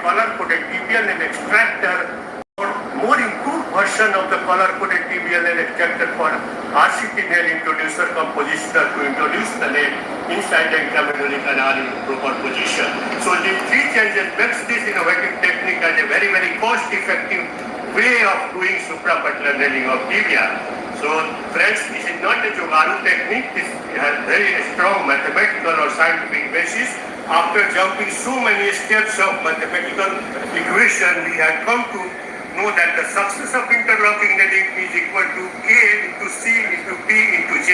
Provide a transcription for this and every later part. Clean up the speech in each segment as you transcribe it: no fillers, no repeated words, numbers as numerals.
color-coded tibial nail extractor, more improved version of the color-coded tibial nail extractor for RCT nail introducer compositioner to introduce the nail inside the intramedullary canal in proper position. So these three changes makes this innovative technique as a very, very cost-effective way of doing suprapatellar nailing of tibia. So friends, this is not a Jogaru technique. This has very strong mathematical or scientific basis. After jumping so many steps of mathematical equation, we have come to know that the success of interlocking nailing is equal to K into C into P into Z.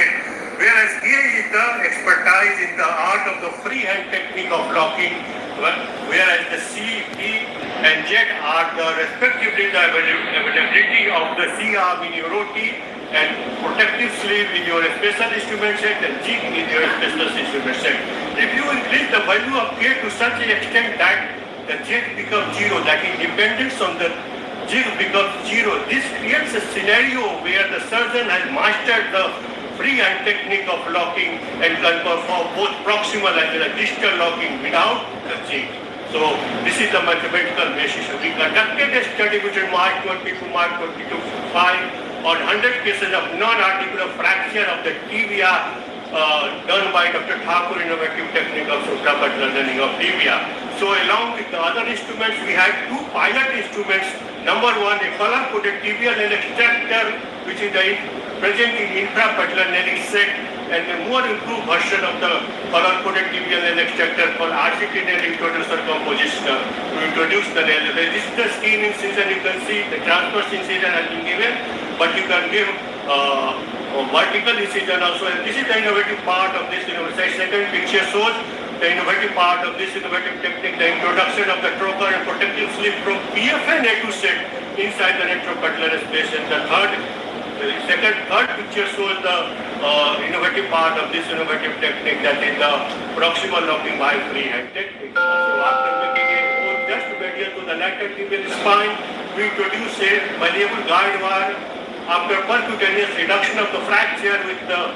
Whereas K is the expertise in the art of the freehand technique of locking, whereas the C, P and Z are the respectively the availability of the C arm in your OT and protective sleeve in your special instrument set and jig in your special instrument set. If you increase the value of K to such an extent that the jig becomes zero, that is dependence on the jig becomes zero, this creates a scenario where the surgeon has mastered the freehand technique of locking and can perform both proximal as well as distal locking without the jig. So this is the mathematical basis. We conducted a study between March 20 to March 22 5 on 100 cases of non-articular fracture of the tibia done by Dr. Thakur innovative technique of suprapatellar nailing of tibia. So along with the other instruments, we had two pilot instruments. Number one, a color-coded tibial nail extractor, which is present in intrapatellar nailing set, and a more improved version of the color-coded tibial nail extractor called RCT nail introducer compositioner to introduce the nail. This is the skin incision. You can see the transverse incision has been given, but you can give vertical incision also. And this is the innovative part of this innovative. Second picture shows the innovative part of this innovative technique, the introduction of the trocar and protective sleeve from PFN A2 set inside the retropatellar space. And the third picture shows the innovative part of this innovative technique, that is the proximal locking by freehand technique. So after making a hole just medial to the lateral tibial spine, we introduce a malleable guide wire. After percutaneous reduction of the fracture with the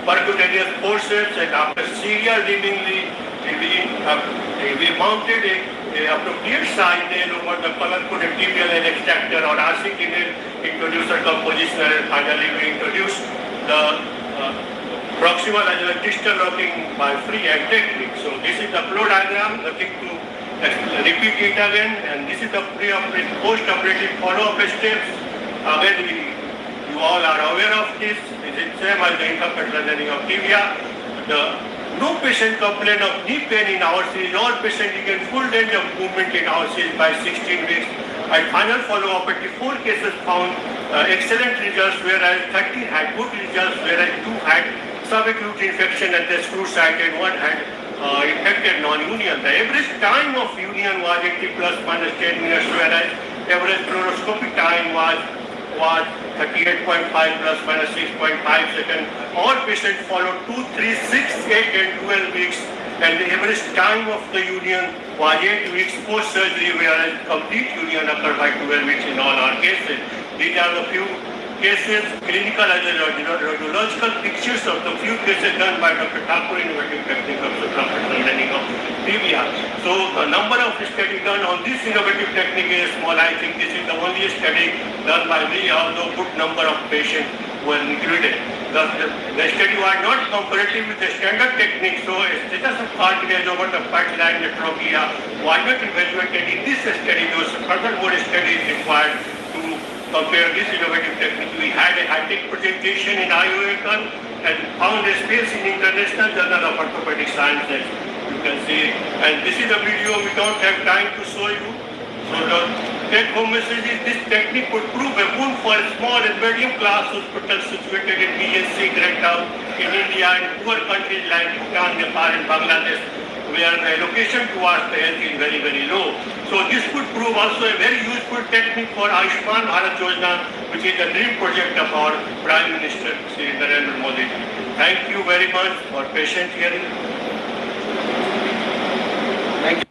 percutaneous forceps and after serial readingly, we mounted a appropriate size nail over the color-coded tibial nail extractor or RCT nail introducer compositioner, and finally we introduced the proximal as well as distal locking by freehand technique. So this is the flow diagram, nothing to repeat it again, and this is the pre-operative, post-operative follow-up steps. Again, you all are aware of this. This is same as the intrapatellar nailing of tibia. No patient complain of knee pain in our series. All patients get full range of movement in our series by 16 weeks. At final follow-up, 4 cases found excellent results, whereas 30 had good results, whereas 2 had subacute infection at the screw site and 1 had infected non-union. The average time of union was 80 plus minus 10 minutes, whereas average fluoroscopic time was 38.5 plus minus 6.5 seconds. All patients followed 2, 3, 6, 8 and 12 weeks, and the average time of the union was 8 weeks post-surgery, whereas complete union occurred by 12 weeks in all our cases. These are the few cases, clinical as well as radiological pictures of the few cases done by Dr. Thakur innovative technique of suprapatellar nailing of tibia. So the number of studies done on this innovative technique is small. I think this is the only study done by me, although good number of patients were included. The study was not comparative with the standard technique, so a status of cartilage over the pipeline, the trochlea was not evaluated in this study. Those furthermore studies required to compare this innovative technique. We had a high-tech presentation in IOACON and found a space in International Journal of Orthopedic Sciences. You can see, and this is a video we don't have time to show you. So the take-home message is this technique could prove a boon for small and medium-class hospitals situated in BSC, Great Town in India and poor countries like Bhutan, Nepal and Bangladesh, where the allocation towards the health is very, very low. So this could prove also a very useful technique for Ayushman Bharat Yojana, which is the dream project of our Prime Minister, Shri Narendra Modi. Thank you very much for patient hearing. Thank you.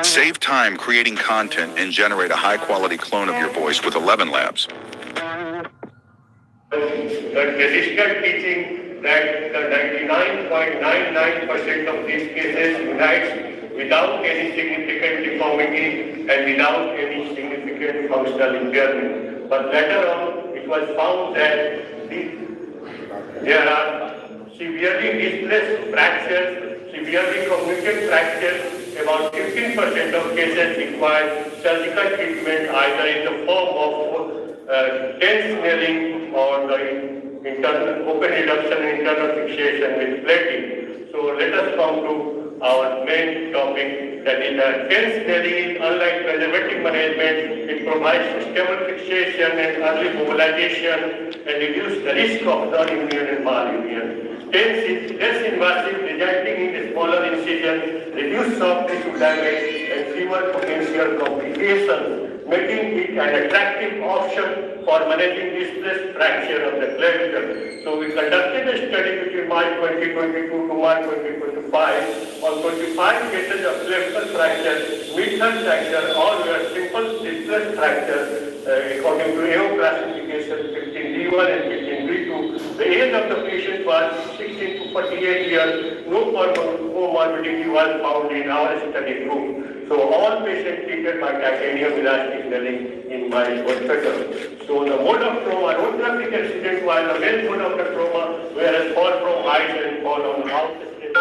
Save time creating content and generate a high-quality clone of your voice with 11 Labs. The statistical teaching that the 99.99% of these cases nights without any significant deformity and without any significant functional impairment. But later on, it was found that there are severely displaced fractures, severely comminuted fractures. About 15% of cases require surgical treatment either in the form of tense nailing or the internal open reduction and internal fixation with plating. So let us come to our main topic, that is tense nailing. Unlike preservative management, it provides stable fixation and early mobilization and reduces the risk of non-union and malunion. Tense is less invasive, resulting in a smaller incision, reduced soft tissue damage, and fewer potential complications, making it an attractive option for managing displaced fracture of the clavicle. So we conducted a study between March 2022 to March 2025 on 25 cases of clavicle fracture, mid-third fracture, all were simple displaced fractures according to AO classification 15D1 and 15D2. The age of the patient was 16 to 48 years. No comorbidity was found in our study group. So all patients treated by titanium elastic nailing in my hospital. So the mode of trauma, road traffic accident was the main mode of the trauma, whereas fall from height and fall on house estate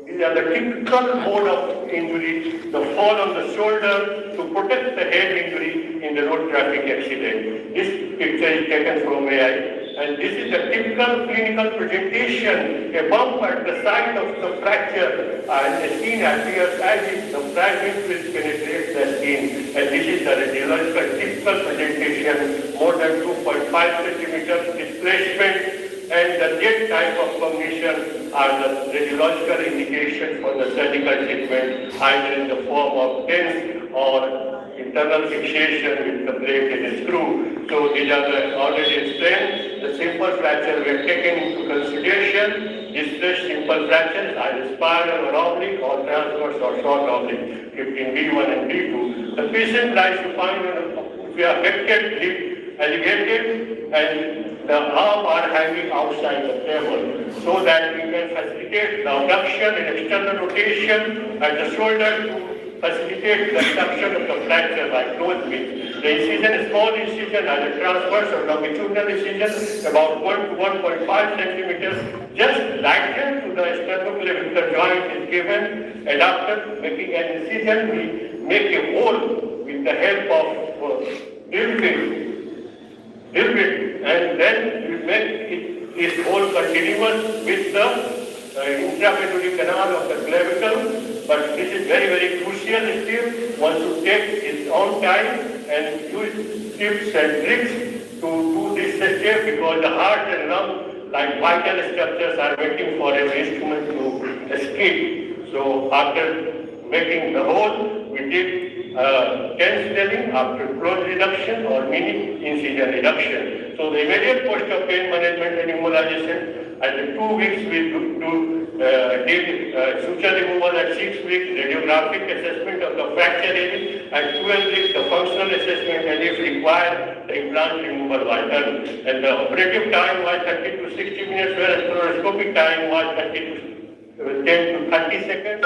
these are the typical mode of injury, the fall on the shoulder to protect the head injury in the road traffic accident. This picture is taken from AI, and this is a typical clinical presentation, a bump at the site of the fracture, and the skin appears as if the fragment will penetrate the skin. And this is the radiological typical presentation, more than 2.5 centimeters displacement. And the jet type of cognition are the radiological indication for the surgical treatment, either in the form of tense or internal fixation with the plate and a screw. So these are the already explained. The simple fracture were taken into consideration. Displaced simple fractures, either spiral or oblique or transverse or short oblique, 15D1 and D2. The patient lies to find if we are affected, lip elevated, and the arm are hanging outside the table, so that we can facilitate the abduction and external rotation at the shoulder to facilitate the reduction of the fracture by closed width. The incision, small incision, either transverse or longitudinal incision, about 1 to 1.5 centimeters, just lateral to the sternoclavicular joint is given, and after making an incision, we make a hole with the help of drill bit, and then we make this hole continuous with the intramedullary canal of the clavicle. But this is very, very crucial still. One should take its own time and use tips and tricks to do this step, because the heart and lung, like vital structures, are waiting for an instrument to escape. So after making the hole, we did tense nailing after close reduction or mini incision reduction. So the immediate post of pain management and immobilization, at the 2 weeks we did suture removal, at 6 weeks radiographic assessment of the fracture area, at 12 weeks the functional assessment, and if required the implant removal was done. And the operative time was 30 to 60 minutes, whereas fluoroscopic time was 10 to 30 seconds.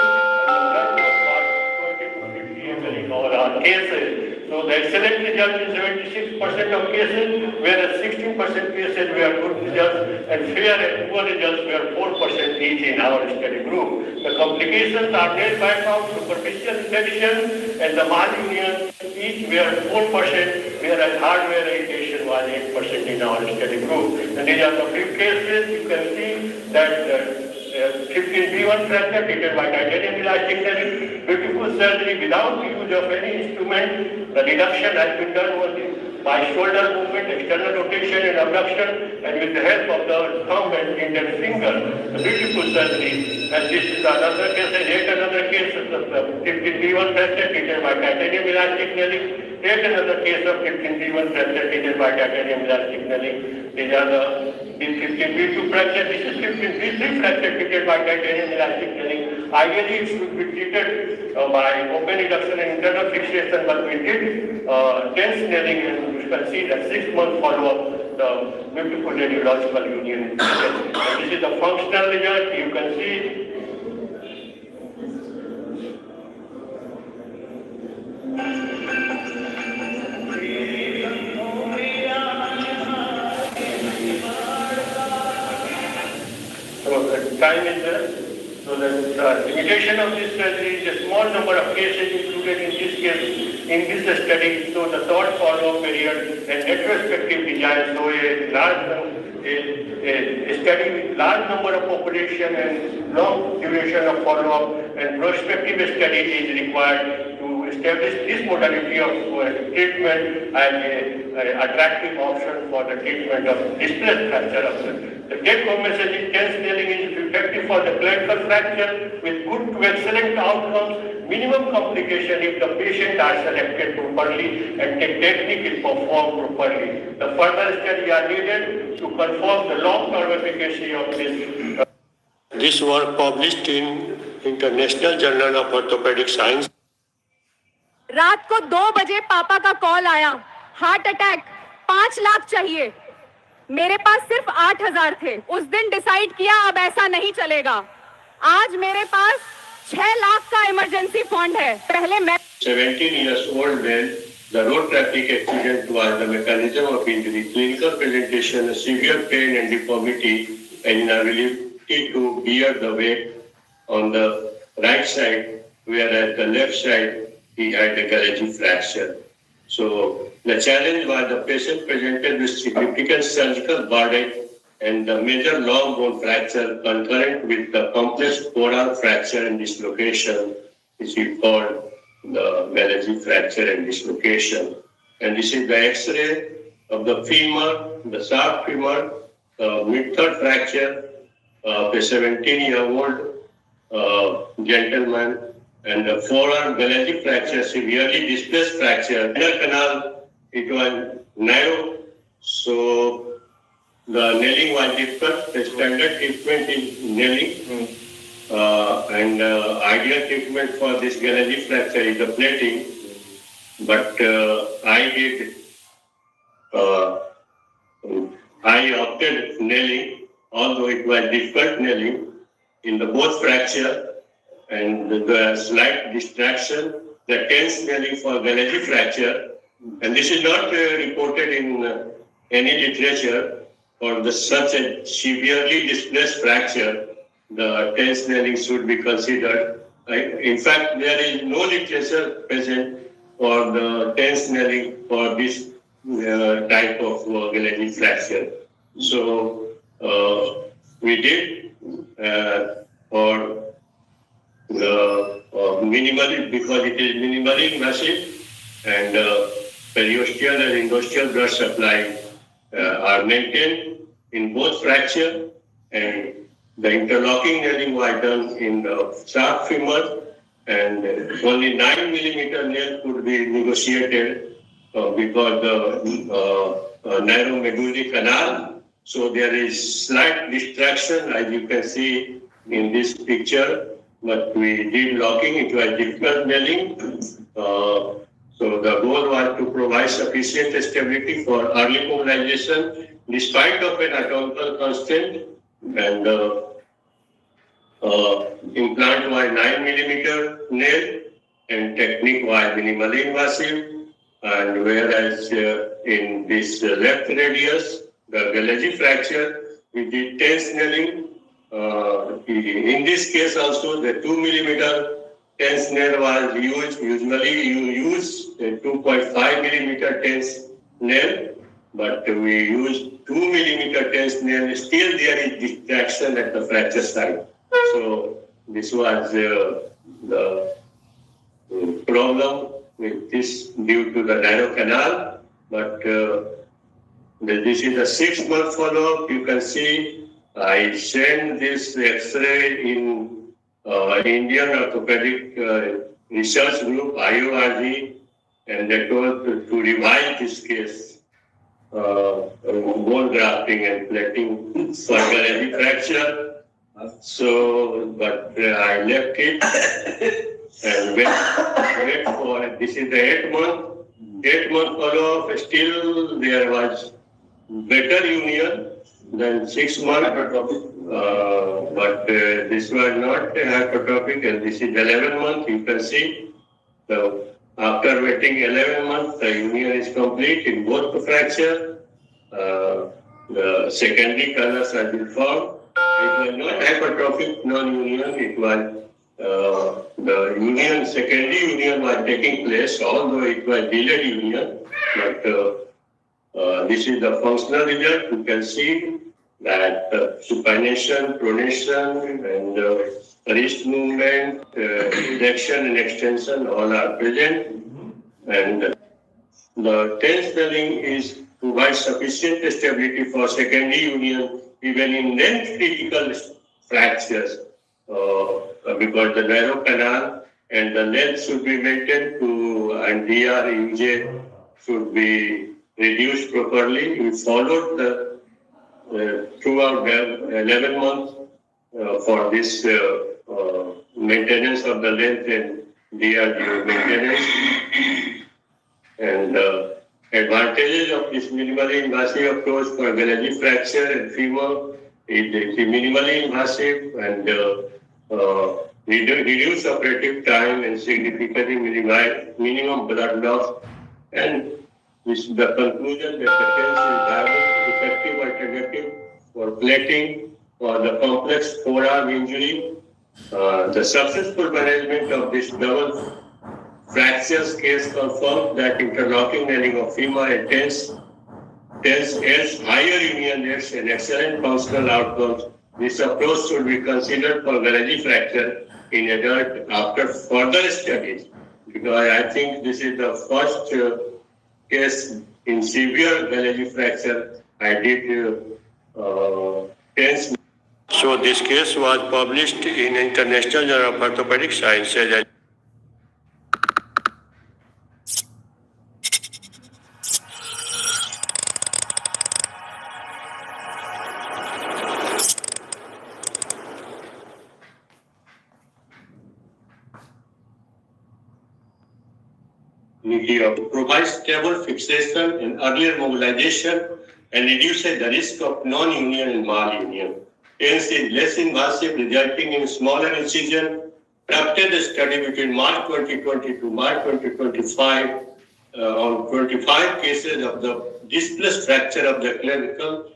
In all our cases. So the excellent result in 76% of cases, whereas 16% cases were good results, and fair and poor results were 4% each in our study group. The complications are nail bite-out, superficial infection, and the malunion each were 4%, whereas hardware irritation was 8% in our study group. And these are the big cases. You can see that 15B1 fracture treated by titanium elastic nailing, beautiful surgery without the use of any instrument. The reduction has been done only by shoulder movement, external rotation and abduction, and with the help of the thumb and index finger. The beautiful surgery. And this is another case, yet another case of the 15B1 fracture treated by titanium elastic nailing. Yet another case of 15B1 fracture treated by titanium elastic nailing. These are the 15B2 fracture. This is 15B3 fracture treated by titanium elastic nailing. Ideally, it should be treated by open reduction and internal fixation, but we did tense nailing, and you can see that 6-month follow-up, the beautiful radiological union. And this is the functional result. You can see So the time is there. So the limitation of this surgery is a small number of cases included in this case, in this study. So the third follow-up period and retrospective design. So a study with large number of population and long duration of follow-up and prospective study is required to establish this modality of treatment as an attractive option for the treatment of displaced fracture of the take-home message is TENS nailing is effective for the clinical fracture with good to excellent outcomes, minimum complication if the patient are selected properly and the technique is performed properly. The further study are needed to confirm the long-term efficacy of this. This work published in International Journal of Orthopedic Science. रात को 2 बजे पापा का call आया, heart attack, 5 lakh चाहिए। मेरे पास सिर्फ 8,000 थे। उस दिन डिसाइड किया अब ऐसा नहीं चलेगा। आज मेरे पास 6 लाख का इमरजेंसी फंड है। पहले मैं 17 years old man, the road traffic accident was the mechanism of injury, clinical presentation, severe pain and deformity, and inability to bear the weight on the right side, whereas the left side he had a gallaging fracture. So the challenge was the patient presented with significant surgical burden and the major long bone fracture concurrent with the complex forearm fracture and dislocation, which we call the gallaging fracture and dislocation. And this is the X-ray of the femur, the sharp femur, mid-third fracture of a 17-year-old gentleman, and the forearm gallaging fracture, severely displaced fracture. Inner canal, it was narrow, so the nailing was difficult. The standard treatment is nailing, and ideal treatment for this gallaging fracture is the plating. But I opted nailing, although it was difficult nailing in the both fracture. And the slight distraction, the TENS nailing for gallaging fracture, and this is not reported in any literature for the such a severely displaced fracture. The TENS nailing should be considered. In fact, there is no literature present for the TENS nailing for this type of gallaging fracture. So we did for the minimally, because it is minimally invasive, and periosteal and endosteal blood supply are maintained in both fracture, and the interlocking nailing was done in the sharp femur, and only 9 millimeter nail could be negotiated because the narrow medullary canal. So there is slight distraction, as you can see in this picture. But we did locking, it was difficult nailing. So the goal was to provide sufficient stability for early mobilization despite of an anatomical constraint, and implant was 9 millimeter nail and technique was minimally invasive. And whereas in this left radius, the gallaging fracture, we did TENS nailing. In this case also, the 2 millimeter TENS nail was used. Usually you use a 2.5 millimeter TENS nail, but we use 2 millimeter TENS nail. Still there is distraction at the fracture site. So this was the problem with this due to the narrow canal. But this is a 6-month follow-up. You can see I sent this X-ray in Indian Orthopedic Research Group, IORG, and they told to revise this case, bone grafting and plating for gallaging fracture. So, but I left it and wait for, this is the 8-month follow-up. Still there was better union than 6 months, but this was not hypertrophic, and this is 11 months. You can see. So after waiting 11 months, the union is complete in both the fracture. The secondary colors have been formed. It was not hypertrophic non-union, it was the union, secondary union was taking place, although it was delayed union. But this is the functional result. You can see that supination, pronation, and wrist movement, flexion and extension all are present. And the tense swelling is provides sufficient stability for secondary union even in length critical fractures because the narrow canal and the length should be maintained to and DR UJ should be reduced properly. We followed the throughout the 11 months for this maintenance of the length and DR maintenance. And advantages of this minimally invasive approach for Gallagher fracture and femur is minimally invasive and reduce operative time and significantly minimize minimum blood loss. And this is the conclusion that the TENS is viable, effective alternative for plating for the complex forearm injury. The successful management of this double fractures case confirmed that interlocking nailing of femur and TENS has higher union rates and excellent functional outcomes. This approach should be considered for Gallagher fracture in adult after further studies, because I think this is the first case in severe Gallagher fracture. I did TENS. So this case was published in International Journal of Orthopedic Sciences. Provides stable fixation and earlier mobilization and reduces the risk of non-union and malunion. TENS is less invasive, resulting in smaller incision. After the study between March 2020 to March 2025, on 25 cases of the displaced fracture of the clavicle,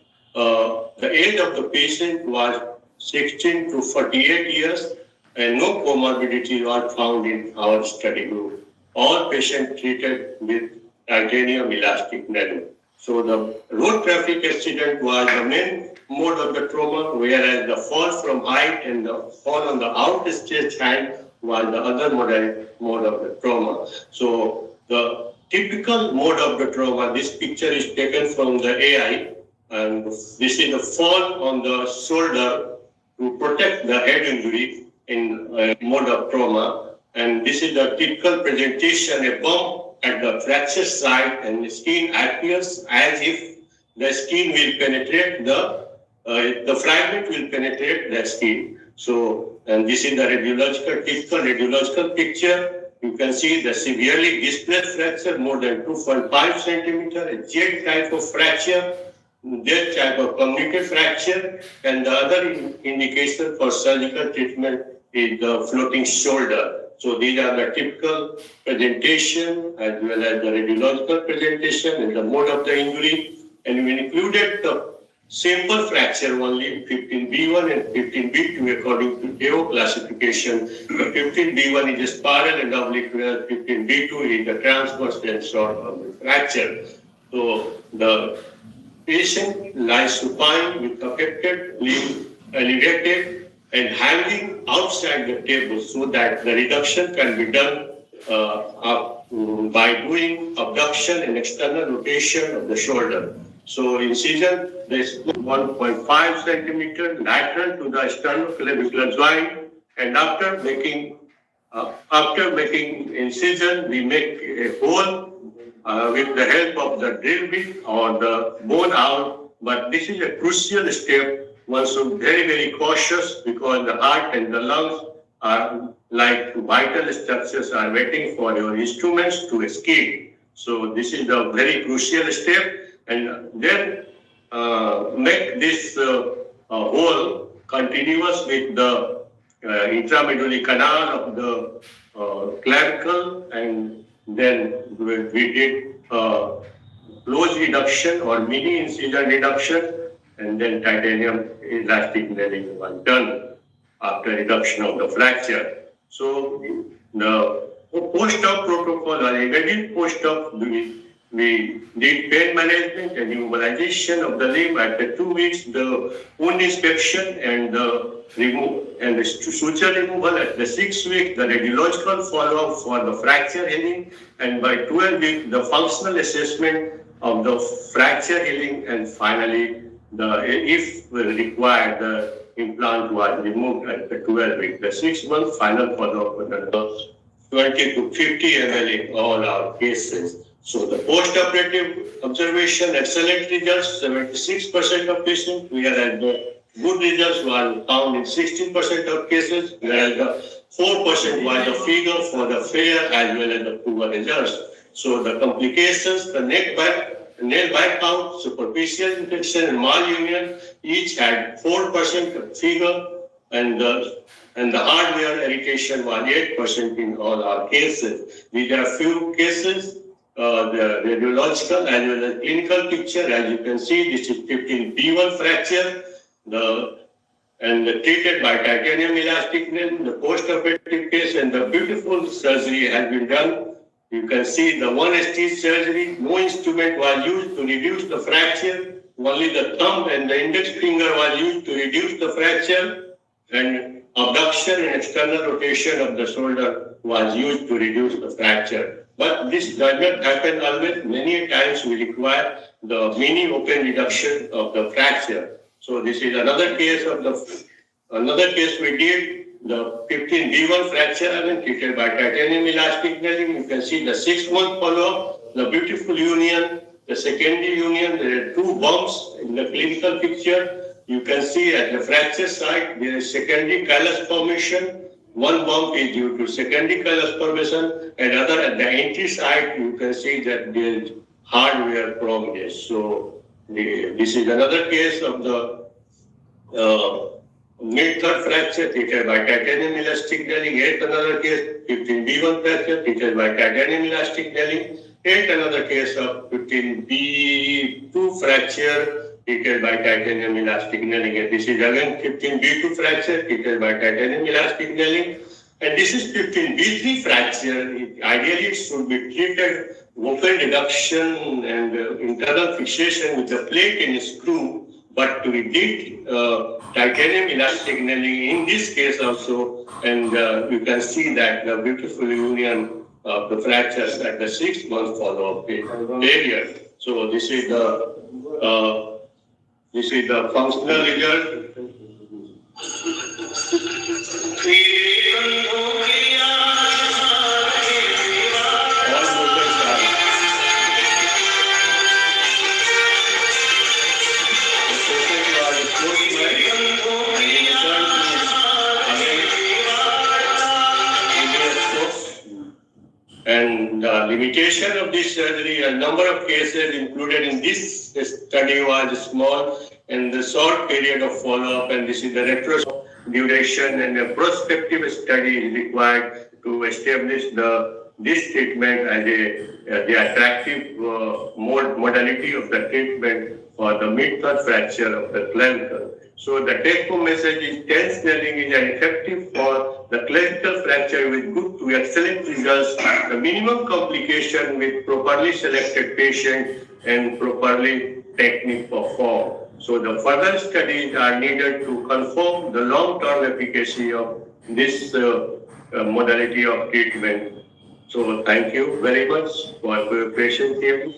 the age of the patient was 16 to 48 years, and no comorbidity was found in our study group. All patients treated with titanium elastic nail. So the road traffic accident was the main mode of the trauma, whereas the fall from height and the fall on the outstretched hand was the other mode of the trauma. So the typical mode of the trauma, this picture is taken from the AI, and this is the fall on the shoulder to protect the head injury in mode of trauma. And this is the typical presentation, a bump at the fracture site, and the skin appears as if the skin will penetrate the fragment will penetrate the skin. So, and this is the typical radiological picture. You can see the severely displaced fracture, more than 2.5 centimeter, a jet type of fracture, that type of comminuted fracture, and the other indication for surgical treatment is the floating shoulder. So these are the typical presentation as well as the radiological presentation and the mode of the injury. And we included the simple fracture only, 15B1 and 15B2 according to AO classification. The 15B1 is a spiral and oblique, whereas 15B2 is the transverse tensor of the fracture. So the patient lies supine with affected limb elevated and hanging outside the table so that the reduction can be done by doing abduction and external rotation of the shoulder. So incision, is 1.5 centimeter lateral to the sternoclavicular joint, and after making incision, we make a hole with the help of the drill bit or the bone out. But this is a crucial step. One should be very, very cautious because the heart and the lungs are like vital structures are waiting for your instruments to escape. So this is the very crucial step, and then make this hole continuous with the intramedullary canal of the clavicle, and then we did close reduction or mini incision reduction. and then titanium elastic nailing was done after reduction of the fracture. So the post-op protocol or immediate post-op, we did pain management and immobilization of the limb at the 2 weeks, the wound inspection and the suture removal at the 6 weeks, the radiological follow-up for the fracture healing, and by 12 weeks, the functional assessment of the fracture healing, and finally, if required, the implant was removed at the 12 weeks. The 6-month final follow-up was the 20 to 50 ml in all our cases. So the post-operative observation, excellent results, 76% of patients, whereas the good results were found in 16% of cases, whereas the 4% was the figure for the fair as well as the poor results. So the complications, the nail bite count, superficial infection, and malunion each had 4% figure, and the hardware irritation was 8% in all our cases. These are few cases. The radiological as well as clinical picture, as you can see, this is 15B1 fracture, treated by titanium elastic nail, the post-operative case, and the beautiful surgery has been done. You can see the 1 ST surgery, no instrument was used to reduce the fracture, only the thumb and the index finger was used to reduce the fracture, and abduction and external rotation of the shoulder was used to reduce the fracture. But this does not happen always. Many times we require the mini open reduction of the fracture. So this is another case we did, the 15B1 fracture again treated by titanium elastic nailing. You can see the 6-month follow-up, the beautiful union, the secondary union. There are 2 bumps in the clinical picture. You can see at the fracture site there is secondary callus formation. 1 bump is due to secondary callus formation, and other at the entry site you can see that there is hardware prominence. So this is another case of the mid-third fracture treated by titanium elastic nailing. Yet another case 15B1 fracture treated by titanium elastic nailing. Yet another case of 15B2 fracture treated by titanium elastic nailing. And this is again 15B2 fracture treated by titanium elastic nailing. And this is 15B3 fracture. Ideally, it should be treated open reduction and internal fixation with the plate and screw. But we did titanium elastic nailing in this case also, and you can see that the beautiful union of the fractures at the 6-month follow-up period. So this is the functional result. And the limitation of this surgery, a number of cases included in this study was small and the short period of follow-up, and this is the retrospective duration, and a prospective study is required to establish this treatment as the attractive modality of the treatment for the mid-third fracture of the clavicle. So the take-home message is TENS nailing is effective for the clavicle fracture with good to excellent results, the minimum complication with properly selected patient and properly technique performed. So the further studies are needed to confirm the long-term efficacy of this modality of treatment. So thank you very much for your patience here.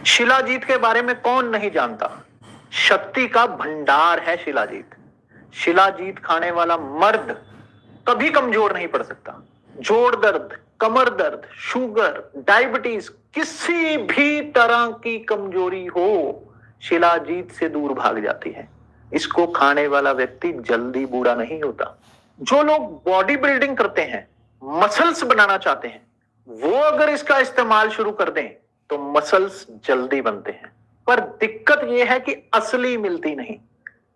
Shilajit के बारे में कौन नहीं जानता। शक्ति का भंडार है शिलाजीत। शिलाजीत खाने वाला मर्द कभी कमजोर नहीं पड़ सकता। जोड़ दर्द, कमर दर्द, शुगर, डायबिटीज, किसी भी तरह की कमजोरी हो, शिलाजीत से दूर भाग जाती है। इसको खाने वाला व्यक्ति जल्दी बूढ़ा नहीं होता। जो लोग बॉडी बिल्डिंग करते हैं, मसल्स बनाना चाहते हैं, वो अगर इसका इस्तेमाल शुरू कर दें तो मसल्स जल्दी बनते हैं। पर दिक्कत यह है कि असली मिलती नहीं।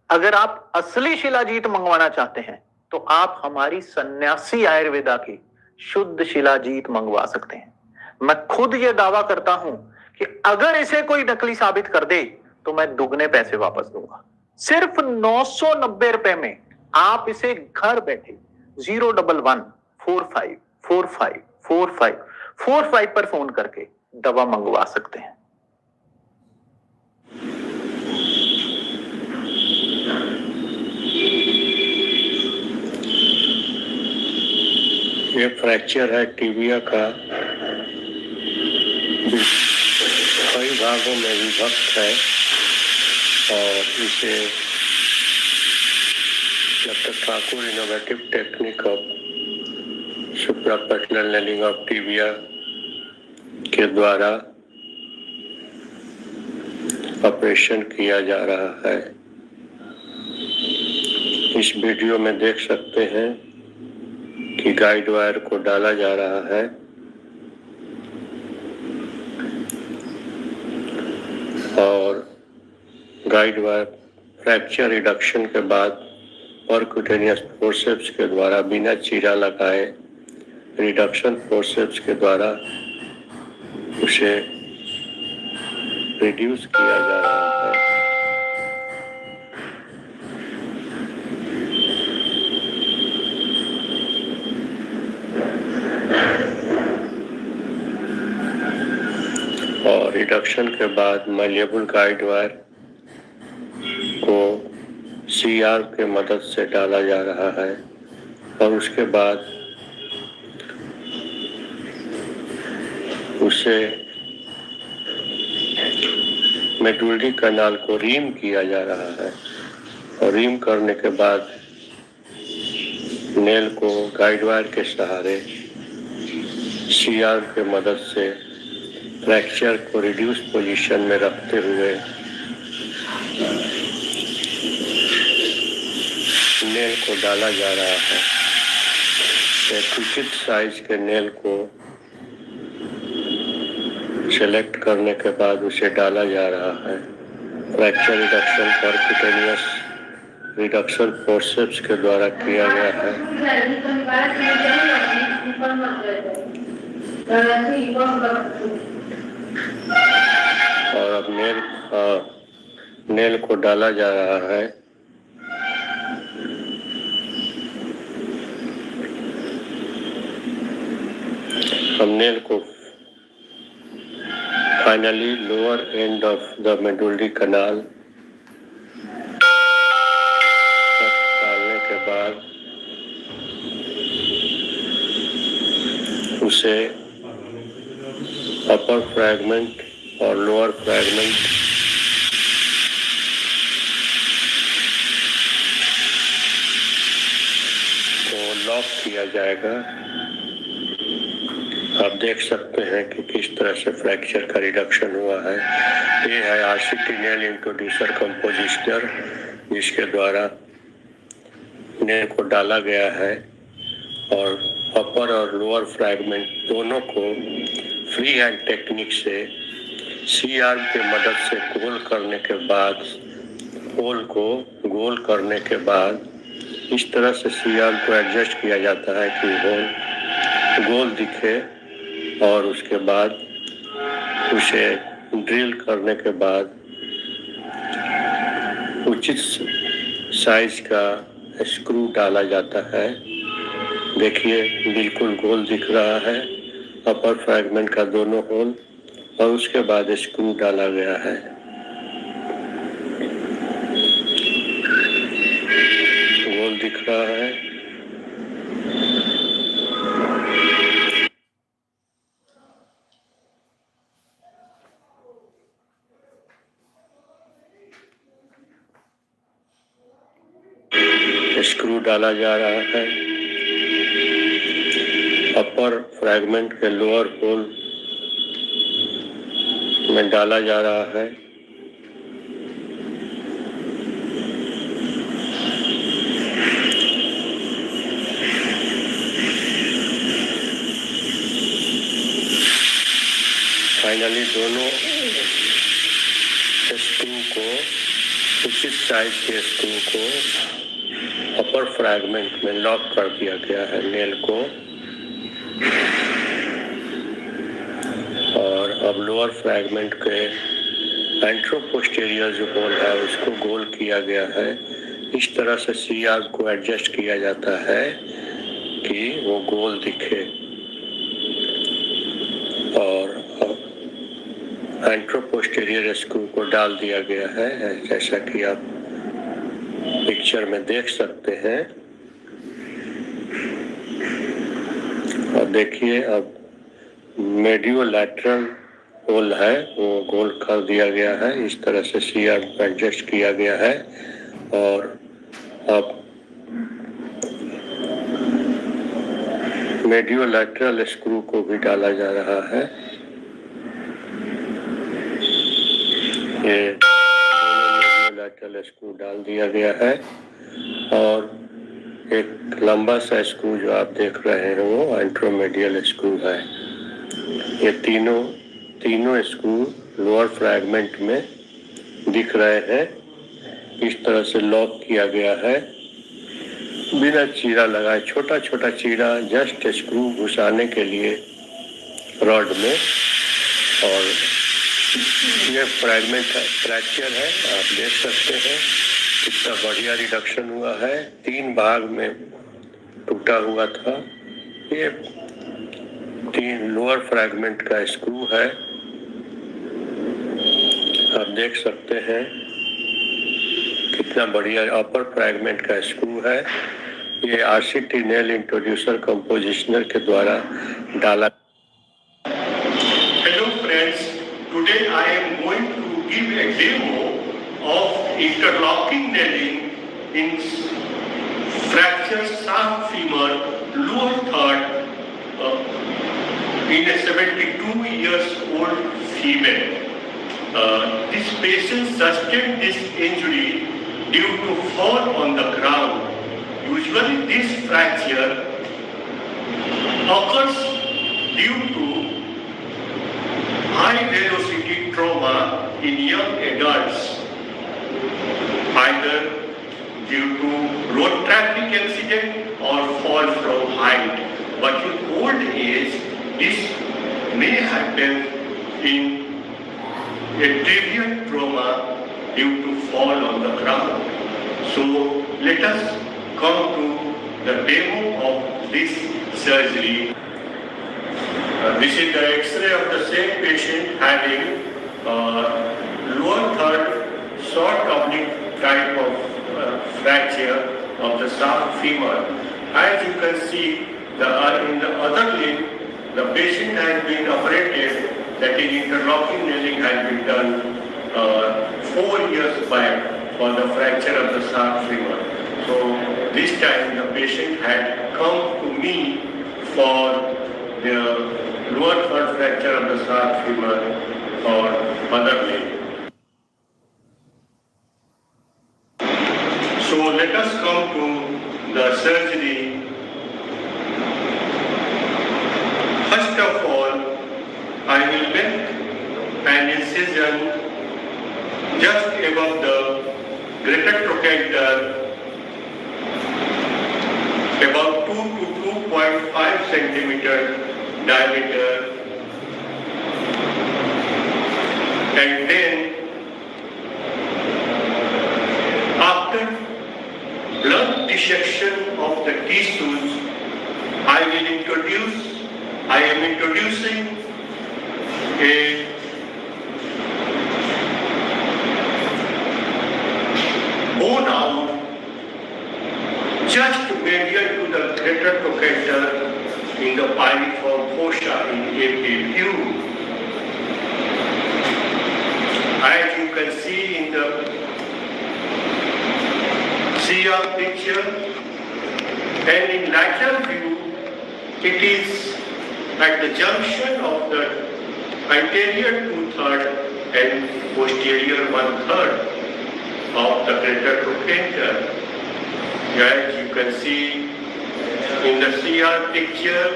अगर आप असली शिलाजीत मंगवाना चाहते हैं तो आप हमारी सन्यासी आयुर्वेदा की शुद्ध शिलाजीत मंगवा सकते हैं। मैं खुद यह दावा करता हूं कि अगर इसे कोई नकली साबित कर दे तो मैं दुगने पैसे वापस दूंगा। सिर्फ 990 रुपए में आप इसे घर बैठे 01145454545 पर फोन करके दवा मंगवा सकते हैं। ये फ्रैक्चर है टिबिया का, कई भागों में विभक्त है और इसे doctor Thakur innovative technique of suprapatellar nailing of tibia के द्वारा ऑपरेशन किया जा रहा है। इस वीडियो में देख सकते हैं कि गाइड वायर को डाला जा रहा है और गाइड वायर फ्रैक्चर रिडक्शन के बाद परक्यूटेनियस फोर्सेप्स के द्वारा बिना चीरा लगाए रिडक्शन फोर्सेप्स के द्वारा उसे रिड्यूस किया जा रहा है। और रिडक्शन के बाद मैल्लेबल गाइड वायर को सीआर के मदद से डाला जा रहा है और उसके बाद उसे मेडुलरी कैनाल को रीम किया जा रहा है और रीम करने के बाद नेल को गाइड वायर के सहारे सीआर के मदद से फ्रैक्चर को रिड्यूस पोजीशन में रखते हुए नेल को डाला जा रहा है। एक उचित साइज के नेल को सेलेक्ट करने के बाद उसे डाला जा रहा है। Fracture reduction percutaneous reduction forceps के द्वारा किया गया है और अब नेल को डाला जा रहा है। हम नेल को finally lower end of the medullary canal डालने के बाद उसे अपर फ्रैगमेंट और लोअर फ्रैगमेंट को लॉक किया जाएगा। आप देख सकते हैं कि किस तरह से फ्रैक्चर का रिडक्शन हुआ है। ये है आरसीटी नेल इंट्रोड्यूसर कंपोजिशनर, जिसके द्वारा नेल को डाला गया है और अपर और लोअर फ्रैगमेंट दोनों को फ्री हैंड टेक्निक से सी आर्म के मदद से गोल करने के बाद होल को गोल करने के बाद इस तरह से सी आर्म को एडजस्ट किया जाता है कि होल गोल दिखे और उसके बाद उसे ड्रिल करने के बाद उचित साइज का स्क्रू डाला जाता है। देखिए बिल्कुल गोल दिख रहा है अपर फ्रैगमेंट का दोनों होल और उसके बाद स्क्रू डाला गया है। गोल दिख रहा है। स्क्रू डाला जा रहा है। अपर फ्रैगमेंट के लोअर होल में डाला जा रहा है। फाइनली दोनों स्क्रू को, उचित साइज के स्क्रू को अपर फ्रैगमेंट में लॉक कर दिया गया है नेल को, और अब लोअर फ्रैगमेंट के एंट्रोपोस्टेरियर जो होल है उसको गोल किया गया है। इस तरह से सी आर्क को एडजस्ट किया जाता है कि वो गोल दिखे, और एंट्रोपोस्टेरियर स्क्रू को डाल दिया गया है जैसा कि आप पिक्चर में देख सकते हैं। और देखिए अब मेडियोलैटरल होल है वो गोल कर दिया गया है, इस तरह से सी आर्क को एडजस्ट किया गया है। और अब मेडियोलैटरल स्क्रू को भी डाला जा रहा है। ये मेडियोलैटरल स्क्रू डाल दिया गया है, और एक लंबा सा स्क्रू जो आप देख रहे हैं वो एंट्रोमेडियल स्क्रू है। ये तीनों स्क्रू लोअर फ्रैगमेंट में दिख रहे हैं। इस तरह से लॉक किया गया है बिना चीरा लगाए, छोटा छोटा चीरा जस्ट स्क्रू घुसाने के लिए रॉड में। और ये फ्रैगमेंट फ्रैक्चर है, आप देख सकते हैं कितना बढ़िया रिडक्शन हुआ है। 3 भाग में टूटा हुआ था। ये 3 लोअर फ्रैगमेंट का स्क्रू है, आप देख सकते हैं कितना बढ़िया अपर फ्रैगमेंट का स्क्रू है। ये आरसीटी नेल इंट्रोड्यूसर कंपोजिशनर के द्वारा डाला। Hello friends, today I am going to give a demo of interlocking nailing in fracture shaft femur lower third in a 72 years old female. This patient sustained this injury due to fall on the ground. Usually this fracture occurs due to high velocity trauma in young adults, either due to road traffic accident or fall from height. But in old age, this may happen in a trivial trauma due to fall on the ground. So let us come to the demo of this surgery. This is the X-ray of the same patient having lower third short oblique type of fracture of the shaft femur. As you can see, in the other limb, the patient has been operated, that is interlocking nailing has been done 4 years back for the fracture of the shaft femur. So this time the patient had come to me for the lower third fracture of the shaft femur or other limb. So let us come to the surgery. First of all, I will make an incision just above the greater trochanter, about 2 to 2.5 centimeter diameter, and then after blood dissection of the tissues, I am introducing a bone out just medial to the greater trochanter in the piriform fossa in APQ. As you can see in the CR picture, and in lateral view, it is at the junction of the anterior 2/3 and posterior 1/3 of the greater trochanter. As you can see in the CR picture,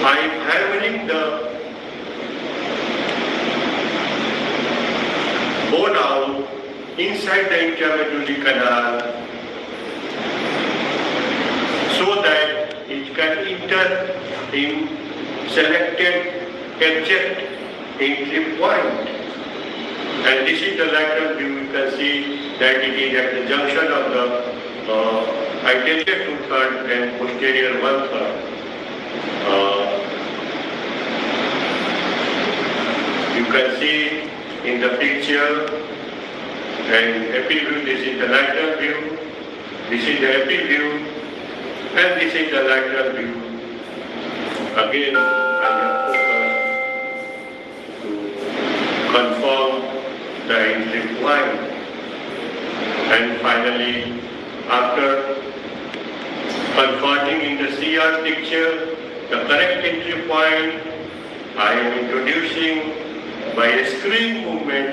I am hammering the bone out inside the intramedullary canal so that it can enter in selected abject entry point. And this is the lateral view. You can see that it is at the junction of the anterior 2/3 and posterior 1/3. You can see in the picture and epi view, this is the lateral view, this is the epi view, and this is the lateral view. Again, I have focused to confirm the entry point. And finally, after confirming in the CR picture the correct entry point, I am introducing by a screen movement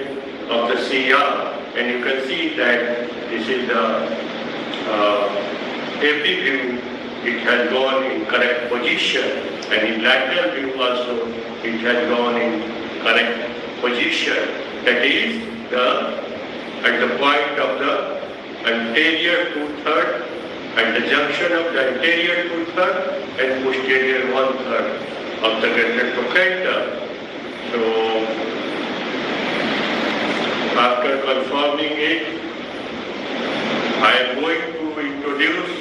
of the CR, and you can see that this is the epi view. It has gone in correct position, and in lateral view also it has gone in correct position. That is at the point of the anterior 2/3, at the junction of the anterior 2/3 and posterior 1/3 of the greater trochanter. So after confirming it, I am going to introduce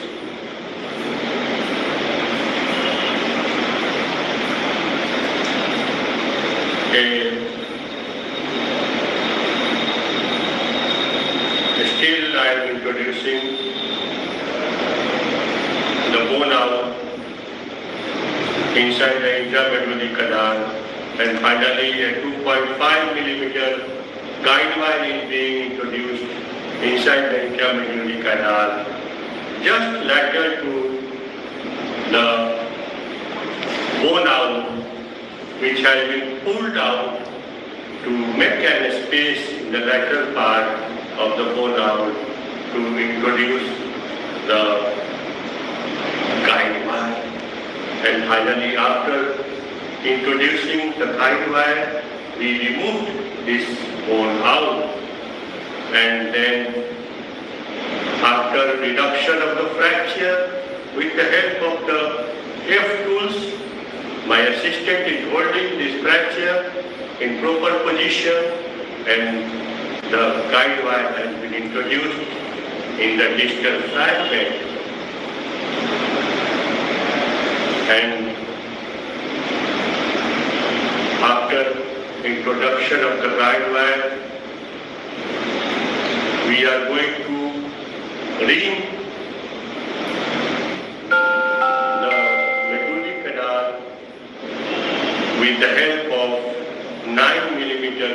still I am introducing the bone out inside the intramedullary canal, and finally a 2.5 millimeter guide wire is being introduced inside the intramedullary canal, just lateral to the bone out, which has been pulled out to make a space in the lateral part of the bone out to introduce the guide wire. And finally, after introducing the guide wire, we removed this bone out, and then after reduction of the fracture with the help of the F tools, my assistant is holding this fracture in proper position, and the guide wire has been introduced in the distal fragment. And after introduction of the guide wire, we are going to ream the medullary canal with the help of 9 millimeter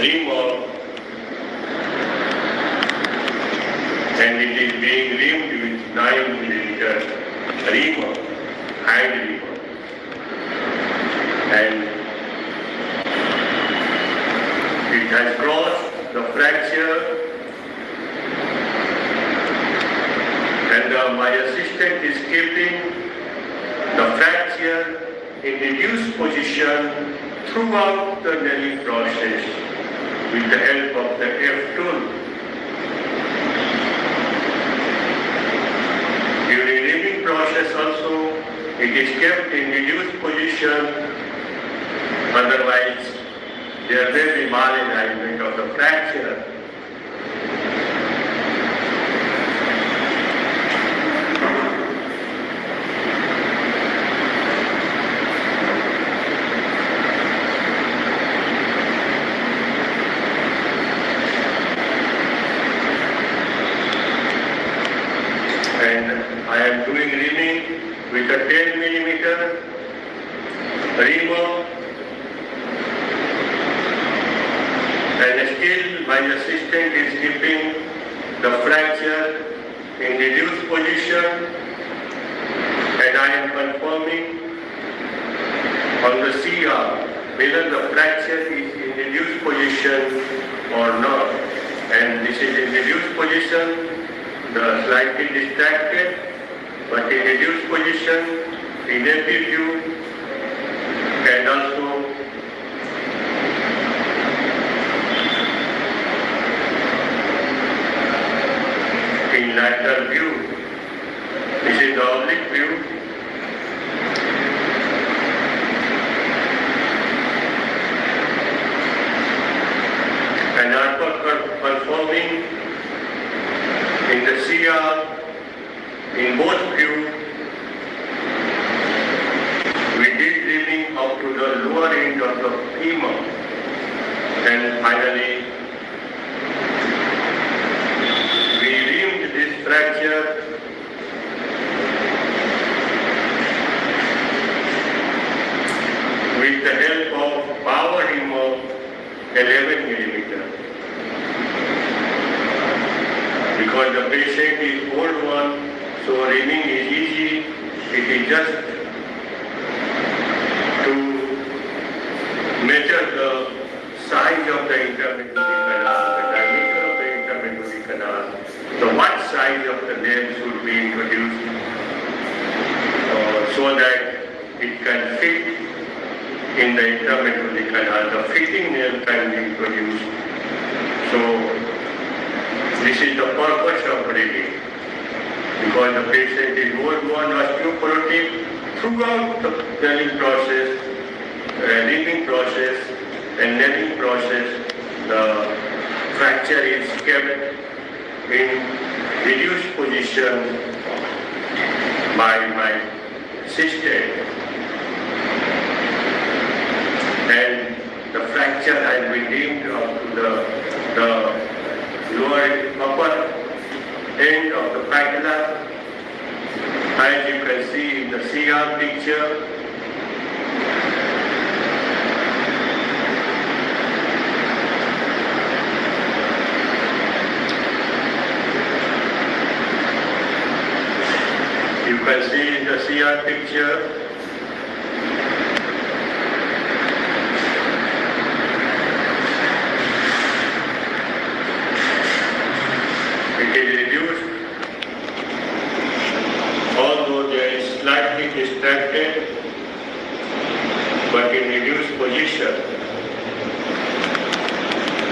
reamer, and it is being reamed with 9 millimeter reamer, hand reamer. And it has crossed the fracture, and my assistant is keeping the fracture in reduced position throughout the nailing process with the help of the F tool. During reaming process also, it is kept in reduced position, otherwise there may be malalignment of the fracture. And I am doing reaming with a 10 millimeter reamer, and still my assistant is keeping the fracture in reduced position, and I am confirming on the CR whether the fracture is in reduced position or not. And this is in reduced position, the slightly distracted, but in reduced position, in every view and also in lateral view. This is the oblique view. And after performing in the CR in both views, we did reaming up to the lower end of the femur, and finally we reamed this fracture with the help of power ream of 11 millimeter. Because the patient is old one, so reaming is easy. It is just to measure the size of the intermedullary canal, the diameter of the intermedullary canal, so what size of the nail should be introduced so that it can fit in the intermedullary canal. The fitting nail can be introduced. So this is the purpose of reaming. Because the patient is old-born osteoporotic, throughout the nailing process, reaming process and nailing process, the fracture is kept in reduced position by my assistant. And the fracture has been reamed up to the lower upper end of the patella. As you can see in the CR picture, you can see in the CR picture it is reduced, although they are slightly distracted, but in reduced position.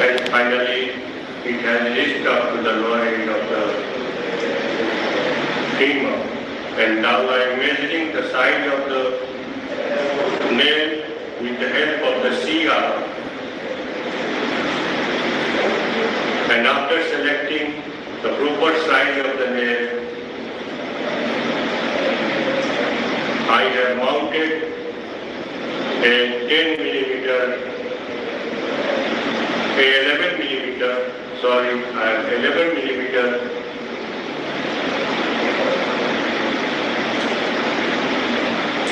And finally, it has reached up to the lower end of the femur. And now I am measuring the size of the nail with the help of the CR. And after selecting the proper size of the nail, I have mounted a 10 millimeter, a 11 millimeter, sorry, I have 11 millimeter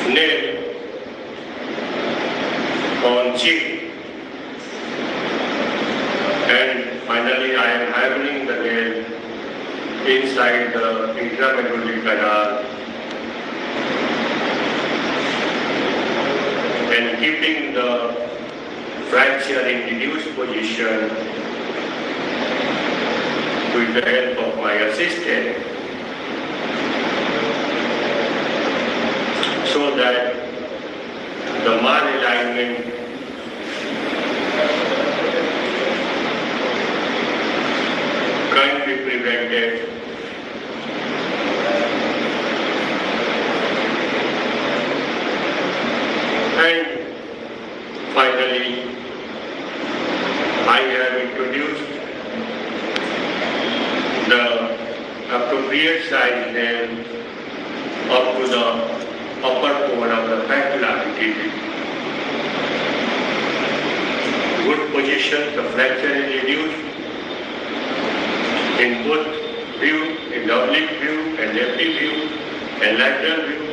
nail on cheek, and finally I am hammering the nail inside the intramedullary canal and keeping the fracture in reduced position with the help of my assistant, so that the malalignment can be prevented. And finally, I have introduced the appropriate size nail up to the upper cone of the patella. It is good position, the fracture is reduced in both view, in the oblique view and lefty view and lateral view.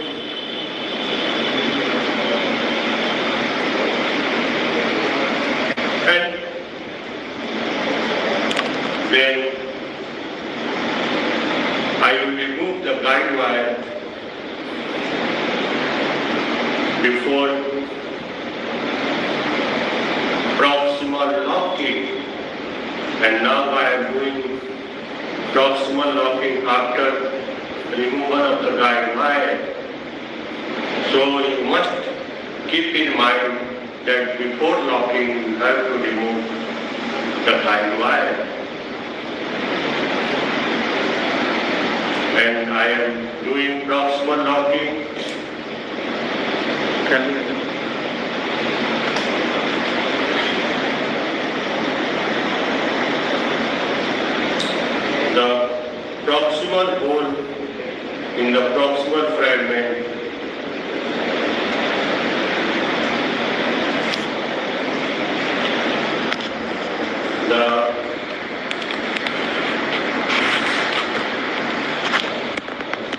And then I will remove the guide wire before proximal locking, and now I am doing proximal locking after removal of the guide wire, So you must keep in mind that before locking you have to remove the guide wire. And I am doing proximal locking. The proximal hole in the proximal fragment the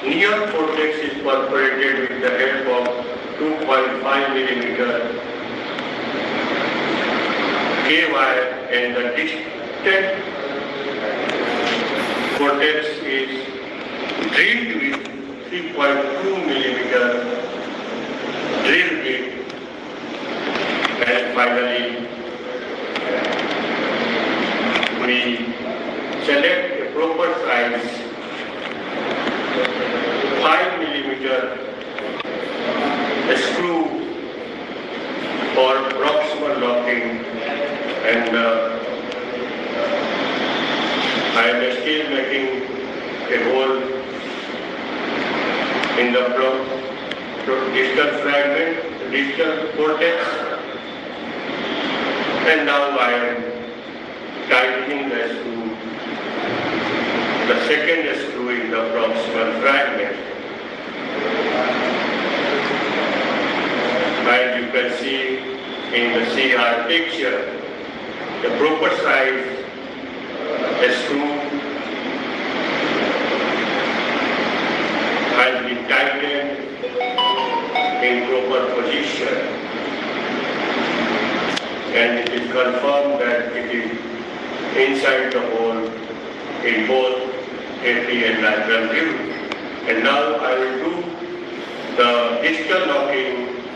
near cortex is perforated with the help of 2.5 millimeter K wire and the distant cortex is drilled with 3.2 millimeter drill bit, and finally we select a proper size 5 millimeter screw for proximal locking, and I am still making a hole in the distal fragment, distal cortex, and now I am tightening the screw, the second screw in the proximal fragment. As you can see in the CR picture, the proper size screw has been tightened in proper position, and it is confirmed that it is inside the hole in both AP and lateral view. And now I will do the distal locking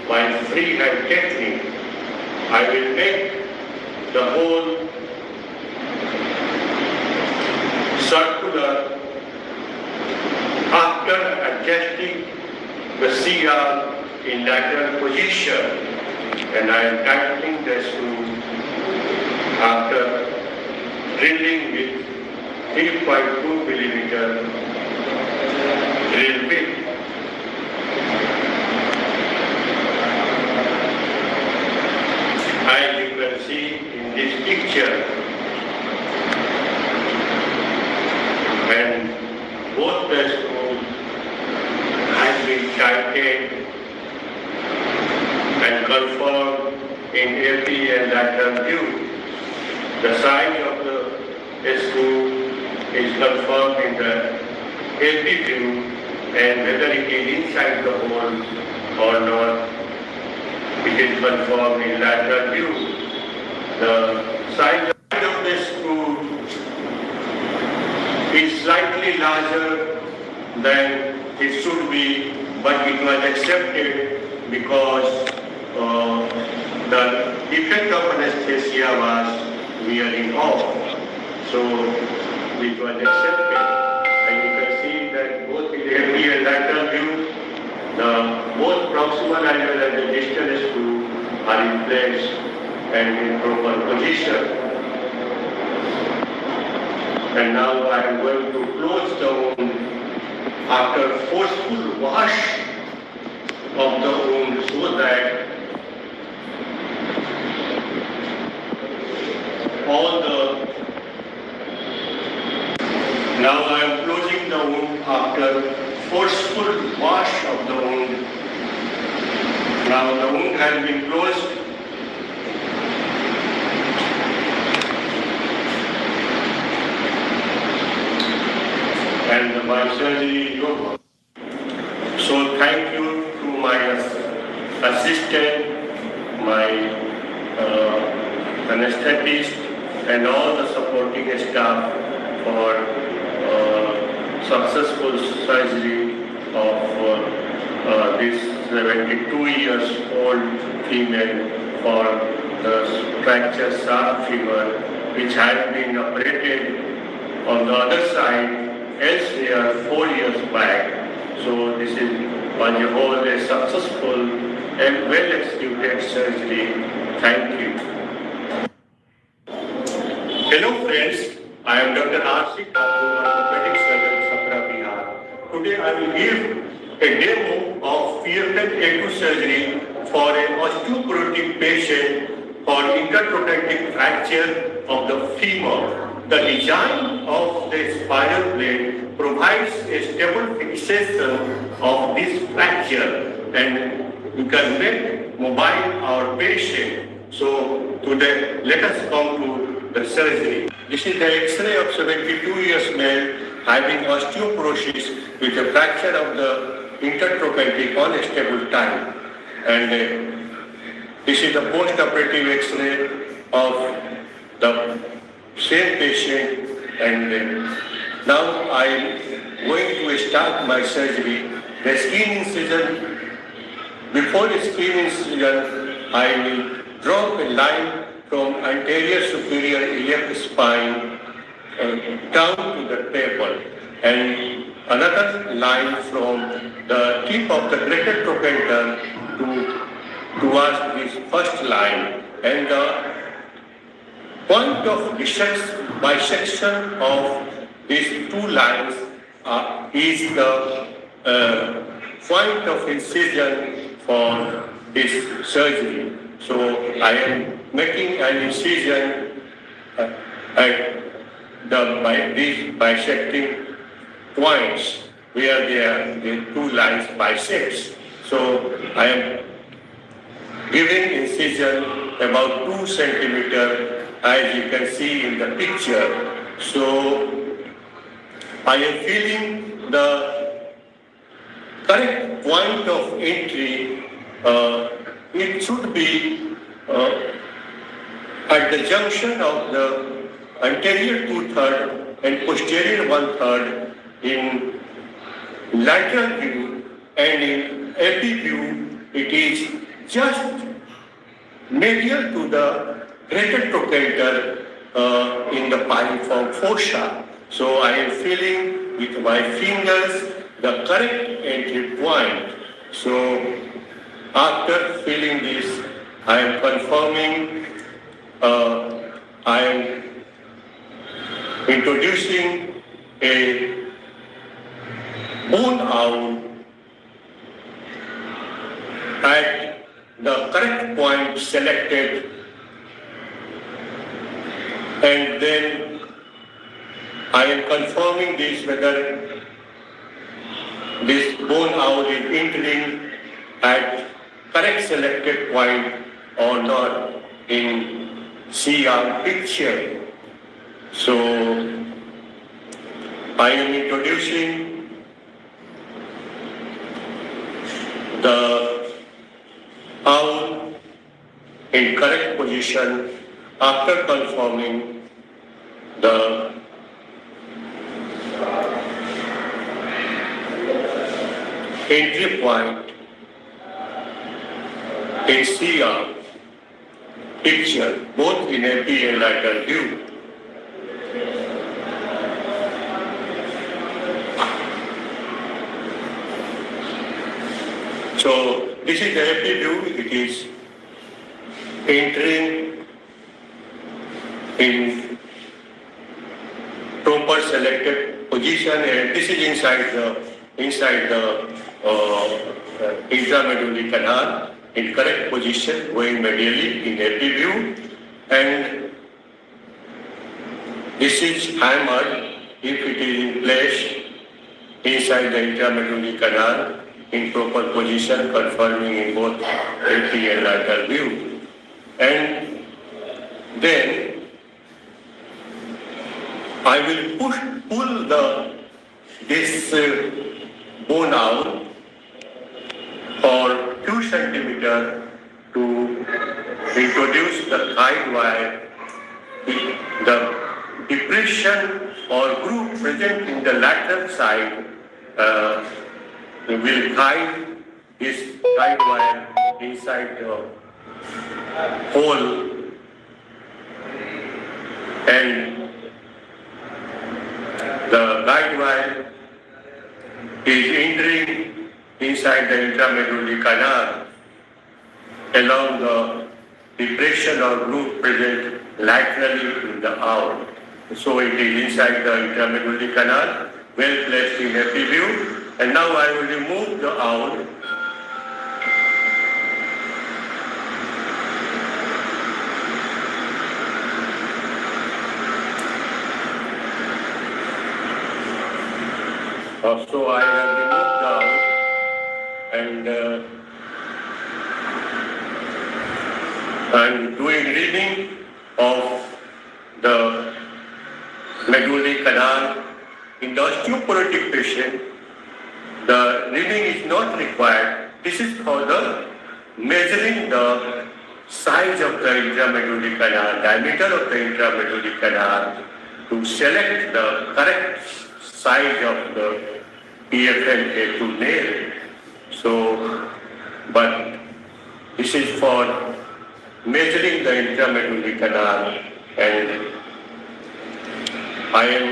by freehand technique. I will make the hole circular after adjusting the CR in lateral position, and I am tightening the screw after drilling with 3.2 millimeter drill bit. As you can see in this picture, and both the screws has been tightened and confirmed in AP and lateral view. The size of the screw is confirmed in the AP view, and whether it is inside the hole or not, it is confirmed in lateral view. The size of the screw is slightly larger than it should be, but it was accepted because the effect of anesthesia was wearing off. So it was accepted, and you can see that both in the AP and lateral view, both proximal as well as the distal screw are in place and in proper position. And now I am going to close the wound after forceful wash of the wound, so that now I am closing the wound after forceful wash of the wound. Now the wound has been closed. And my surgery is over. So thank you to my assistant, my anesthetist, and all the supporting staff for successful surgery of this 72 years old female for the fracture sharp femur, which had been operated on the other side elsewhere 4 years back. So this is on your whole a successful and well-executed surgery. Thank you. Hello friends, I am Dr. RCT Ortho, orthopedic surgeon, Sapra, Bihar. Today I will give a demo of PFN A2 surgery for an osteoporotic patient for intertrochanteric fracture of the femur. The design of the spiral blade provides a stable fixation of this fracture and you can make mobile our patient. So today let us come to the surgery. This is the X-ray of 72 years male having osteoporosis with a fracture of the intertrochanteric on a stable time. And this is the post-operative X-ray of the same patient, and now I am going to start my surgery. The skin incision, before the skin incision, I will draw a line from anterior superior iliac spine down to the table, and another line from the tip of the greater trochanter towards this first line, and the point of bisection of these two lines is the point of incision for this surgery. So I am making an incision at these bisecting points where the two lines bisect. So I am giving incision about 2 centimeters, as you can see in the picture. So I am feeling the correct point of entry. It should be at the junction of the anterior 2/3 and posterior 1/3 in lateral view, and in epi view it is just medial to the greater trochanter in the piriform fossa. So I am feeling with my fingers the correct entry point. So after feeling this, I am confirming, I am introducing a bone owl at the correct point selected, and then I am confirming this whether this bone owl is entering at correct selected point or not in CR picture. So I am introducing the owl in correct position after confirming the entry point in CR picture, both in epi and lateral view. So this is the epi view. It is entering in proper selected position, and this is inside the intramedullary canal in correct position, going medially in epi view, and this is hammered if it is in place inside the intramedullary canal in proper position, confirming in both epi and lateral view. And then I will pull this bone out for 2 centimeters to introduce the guide wire. The depression or groove present in the lateral side will guide this guide wire inside the hole, and the guide wire is entering inside the intramedullary canal along the depression or groove present laterally in the owl. So it is inside the intramedullary canal, well placed in epi view. And now I will remove the owl. So I have removed the owl and I'm doing reading of the medullary canal. In the osteoporotic patient, the reading is not required. This is for the measuring the size of the intramedullary canal, diameter of the intramedullary canal, to select the correct size of the PFN-A2 nail. So, but this is for measuring the intramedullary canal, and I am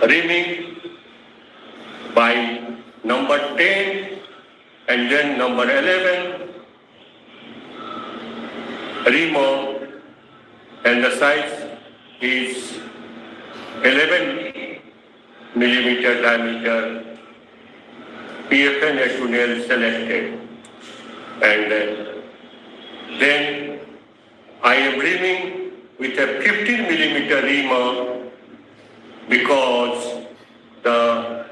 reaming by number 10 and then number 11, ream, and the size is 11 millimeter diameter, PFN-A2 nail selected, and then I am reaming with a 15 millimeter reamer because the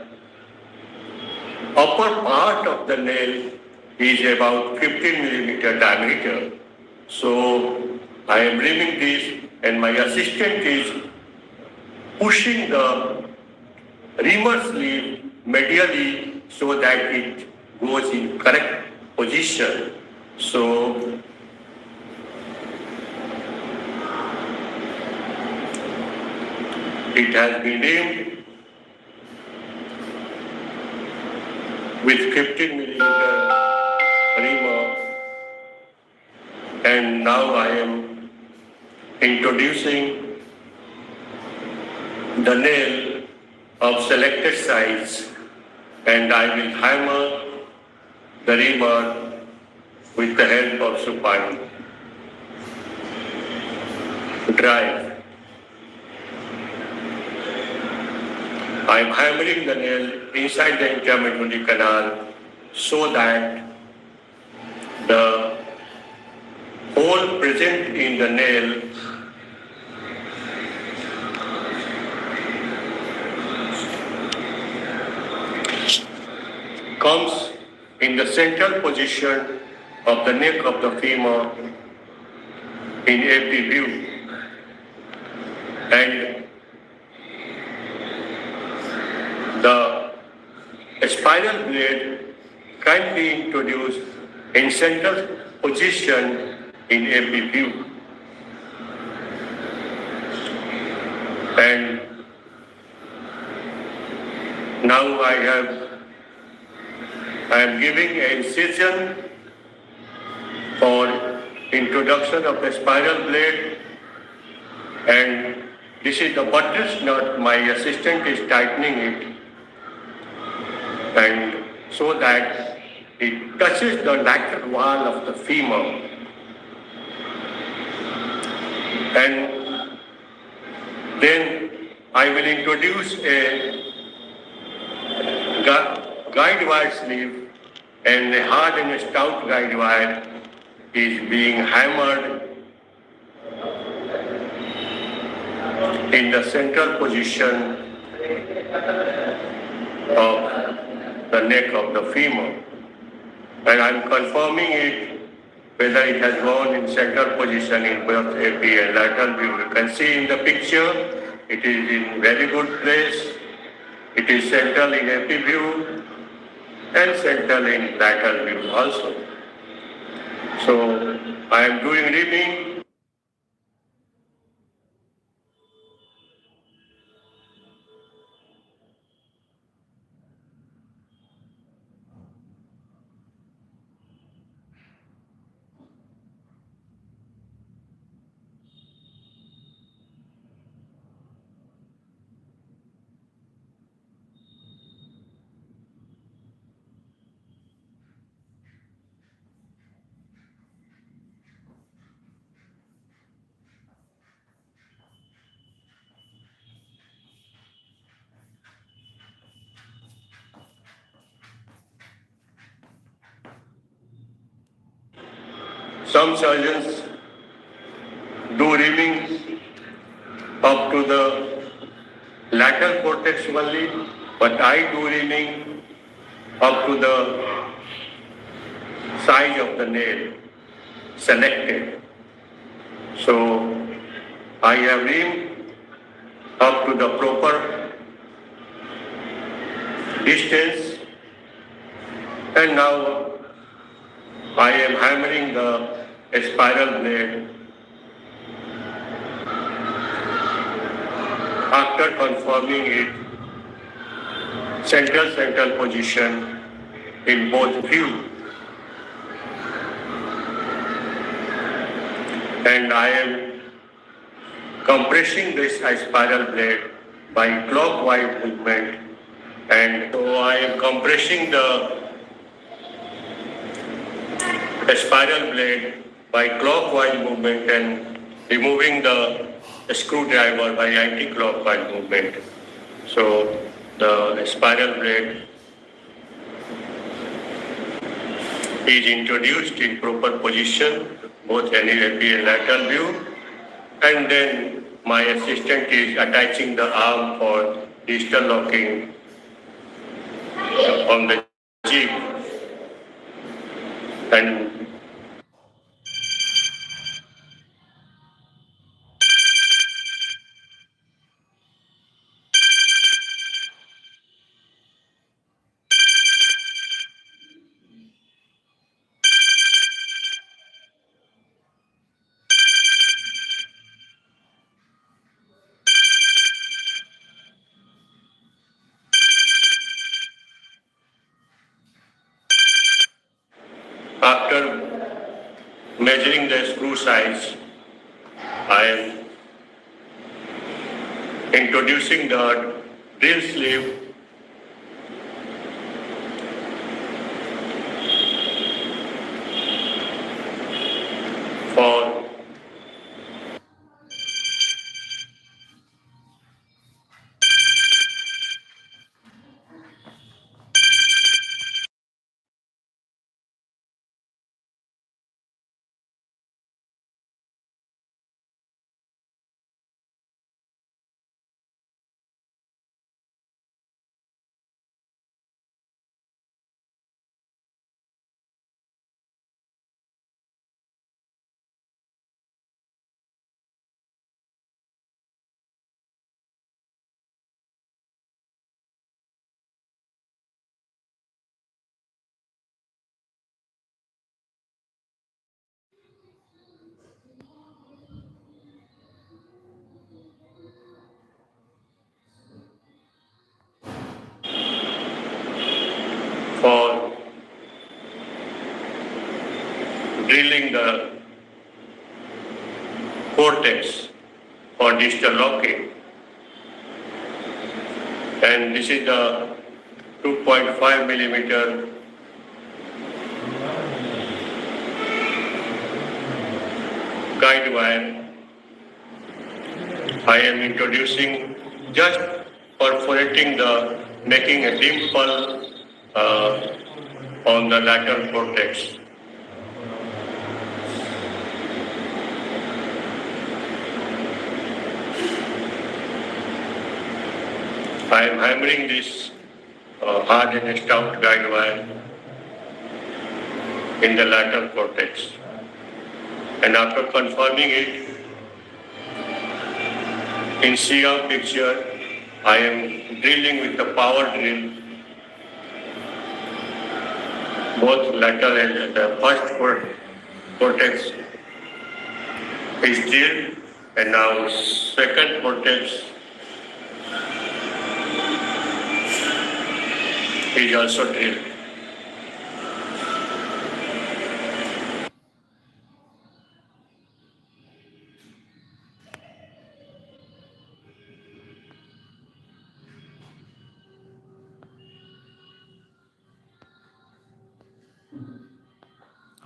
upper part of the nail is about 15 millimeter diameter. So I am reaming this and my assistant is pushing the reamer sleeve medially so that it goes in correct position. So it has been reamed with 15 millimeter reamer, and now I am introducing the nail of selected size, and I will hammer the reamer with the help of supine drive. I am hammering the nail inside the intramedullary canal so that the hole present in the nail comes in the central position of the neck of the femur in every view, and the spiral blade can be introduced in central position in every view. And now I am giving an incision for introduction of the spiral blade, and this is the buttress nut. My assistant is tightening it, and so that it touches the lateral wall of the femur. And then I will introduce a guide wire sleeve, and a hard and a stout guide wire is being hammered in the central position of the neck of the femur. And I'm confirming it whether it has gone in central position in both AP and lateral view. You can see in the picture, it is in very good place. It is central in AP view and central in lateral view also. So I am doing reaming. Some surgeons do reaming up to the lateral cortex only, but I do reaming up to the size of the nail selected. So I have reamed up to the proper distance, and now I am hammering the spiral blade after confirming it central position in both view, and I am compressing this spiral blade by clockwise movement, and so I am compressing the spiral blade by clockwise movement and removing the screwdriver by anti-clockwise movement. So the spiral blade is introduced in proper position, both NEAP and lateral view, and then my assistant is attaching the arm for digital locking on the jeep, and after measuring the screw size, I am introducing the drill sleeve for for drilling the cortex for digital locking, and this is the 2.5 millimeter guide wire. I am introducing, just perforating the, making a dimple on the lateral cortex. I am hammering this hard and stout guide wire in the lateral cortex, and after confirming it in CR picture, I am drilling with the power drill both lateral and the first cortex is drilled, and now second cortex is also drilled.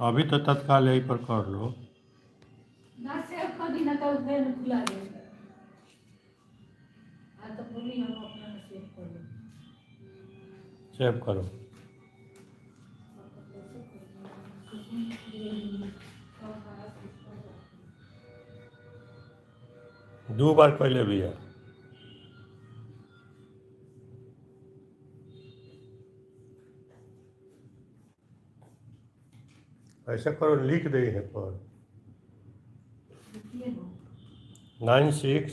अभी तो तत्काल यहीं पर कर लो। ना save कभी ना तो उधर खुला दे। तो बोली हम अपना सेव कर लो। सेव करो। और दो बार पहले भी है। ऐसा करो, लिख दे है पर 96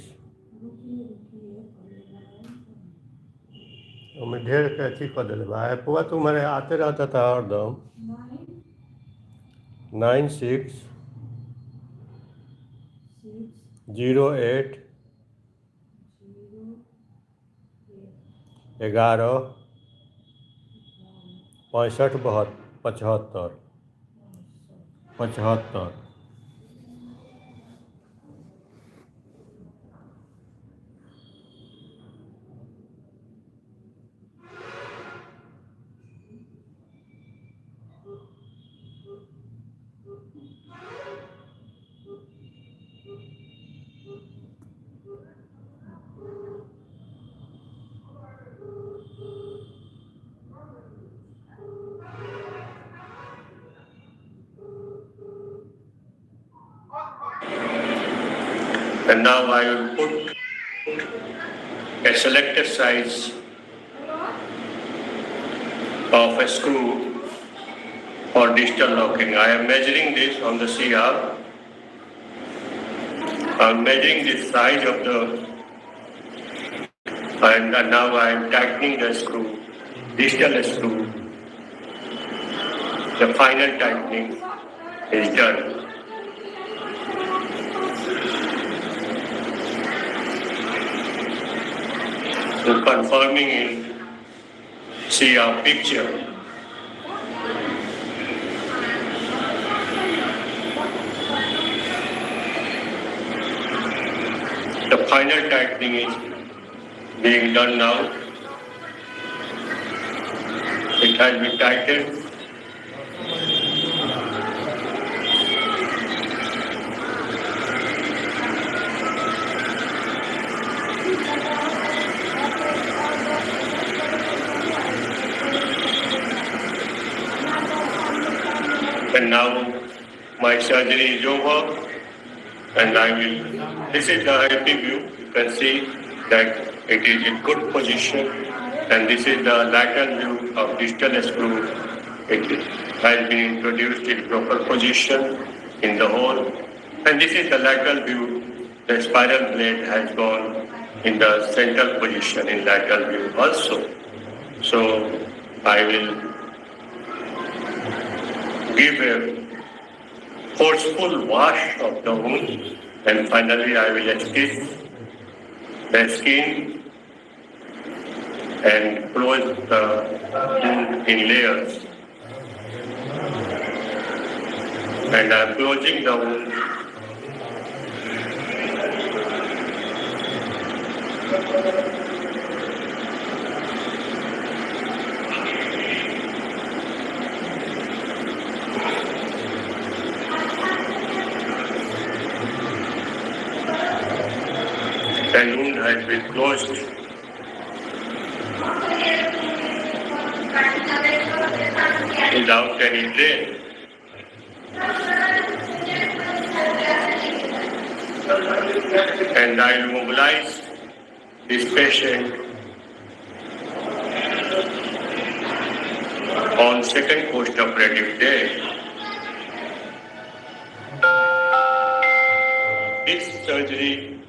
में ढेर के अथी कर दिले बा। ऐपवा तुम्हारे आते रहता था हरदम। 96 08 11 65 75 75। And now I will put a selected size of a screw for digital locking. I am measuring this on the CR. I am measuring the size of the, and now I am tightening the screw, digital screw. The final tightening is done. So confirming in CR picture. The final tightening is being done now. It has been tightened. And now my surgery is over, and I will, this is the happy view. You can see that it is in good position, and this is the lateral view of digital screw. It has been introduced in proper position in the hole, and this is the lateral view. The spiral blade has gone in the central position in lateral view also. So I will give a forceful wash of the wound, and finally I will stitch the skin and close the wound in layers. And I am closing the wound. The wound has been closed. Without any drain. And I will mobilize this patient on second post-operative day. This surgery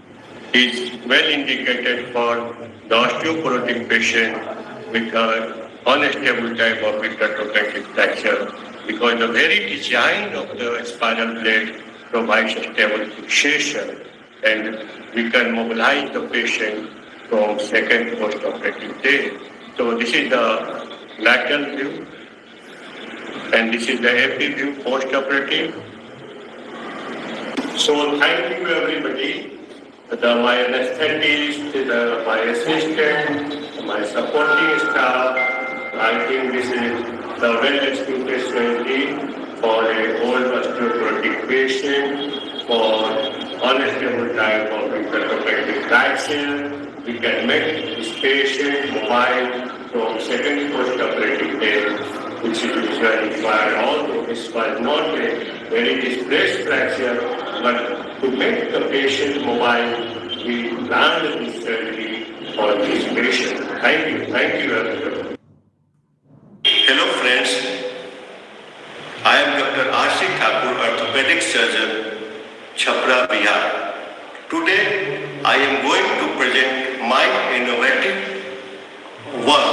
is well indicated for the osteoporotic patient with an unstable type of intertrochanteric fracture, because the very design of the spiral blade provides a stable fixation, and we can mobilize the patient from second post-operative day. So this is the lateral view, and this is the AP view post-operative. So thank you everybody. My anesthetist, my assistant, my supporting staff. I think this is the well-executed surgery for a old osteoporotic patient, for unstable type of intertrochanteric fracture. We can make this patient mobile from second post-operative day, which is usually required, although this was not a very displaced fracture, but to make the patient mobile we planned this surgery for this patient. Thank you everyone. Hello friends, I am Dr. R.C. Thakur, orthopedic surgeon, Chhapra, Bihar. Today I am going to present my innovative work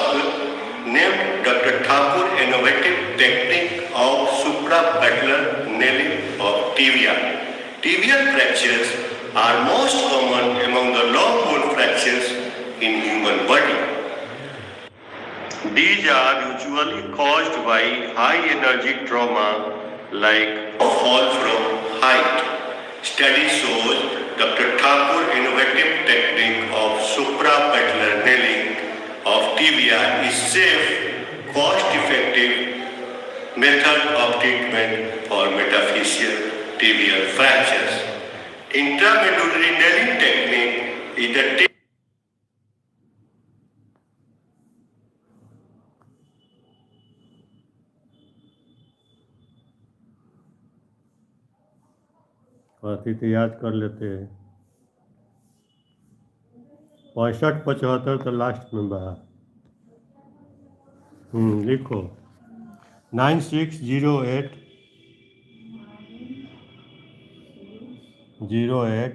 named Dr. Thakur Innovative Technique of Suprapatellar Nailing of Tibia. Tibial fractures are most common among the long bone fractures in human body. These are usually caused by high energy trauma like fall from height. Study shows Dr. Thakur innovative technique of suprapatellar nailing of tibia is safe, cost-effective method of treatment for metaphyseal tibial fractures. Intramedullary nailing technique is the अति तो याद कर लेते हैं। 65-75 तो last में बा। लिखो 9608 08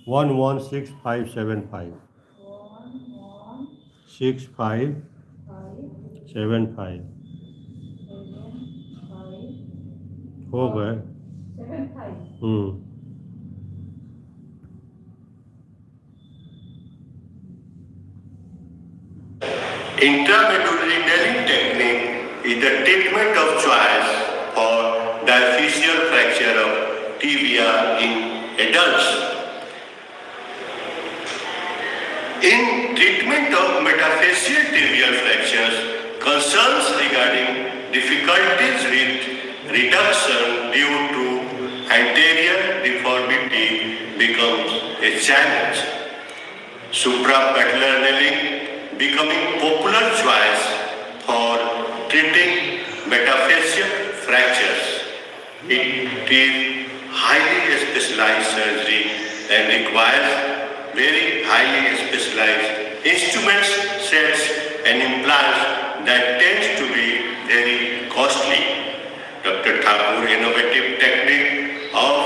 116575 6575 हो गए। Intramedullary nailing technique is the treatment of choice for diaphyseal fracture of tibia in adults. In treatment of metaphyseal tibial fractures, concerns regarding difficulties with reduction due to anterior deformity becomes a challenge. Suprapatellar nailing becoming popular choice for treating metaphyseal fractures. It is highly specialized surgery and requires very highly specialized instruments, sets and implants that tends to be very costly. Dr. Thakur innovative technique of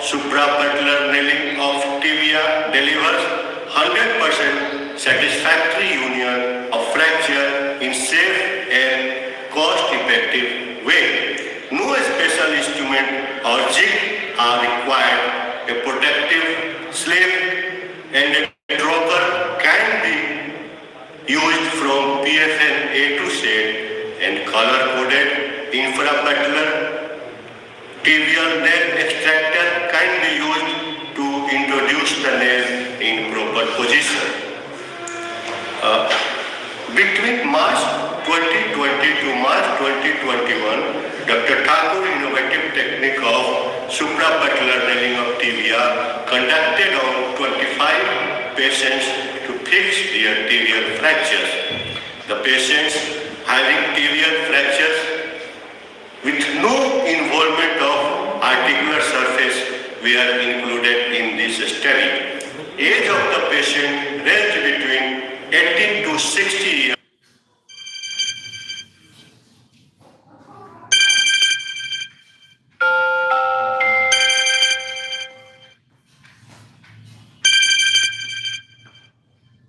suprapatellar nailing of tibia delivers 100% satisfactory union of fracture in safe and cost-effective way. No special instrument or jig are required. A protective slip and a dropper can be used from PFN A to Z and color-coded infrapatellar tibial nail extractor can be used to introduce the nail in proper position. Between March 2020 to March 2021, Dr. Thakur innovative technique of suprapatellar nailing of tibia conducted on 25 patients to fix their tibial fractures. The patients having tibial fractures with no involvement of articular surface were included in this study. Age of the patient ranged between 18 to 60 years.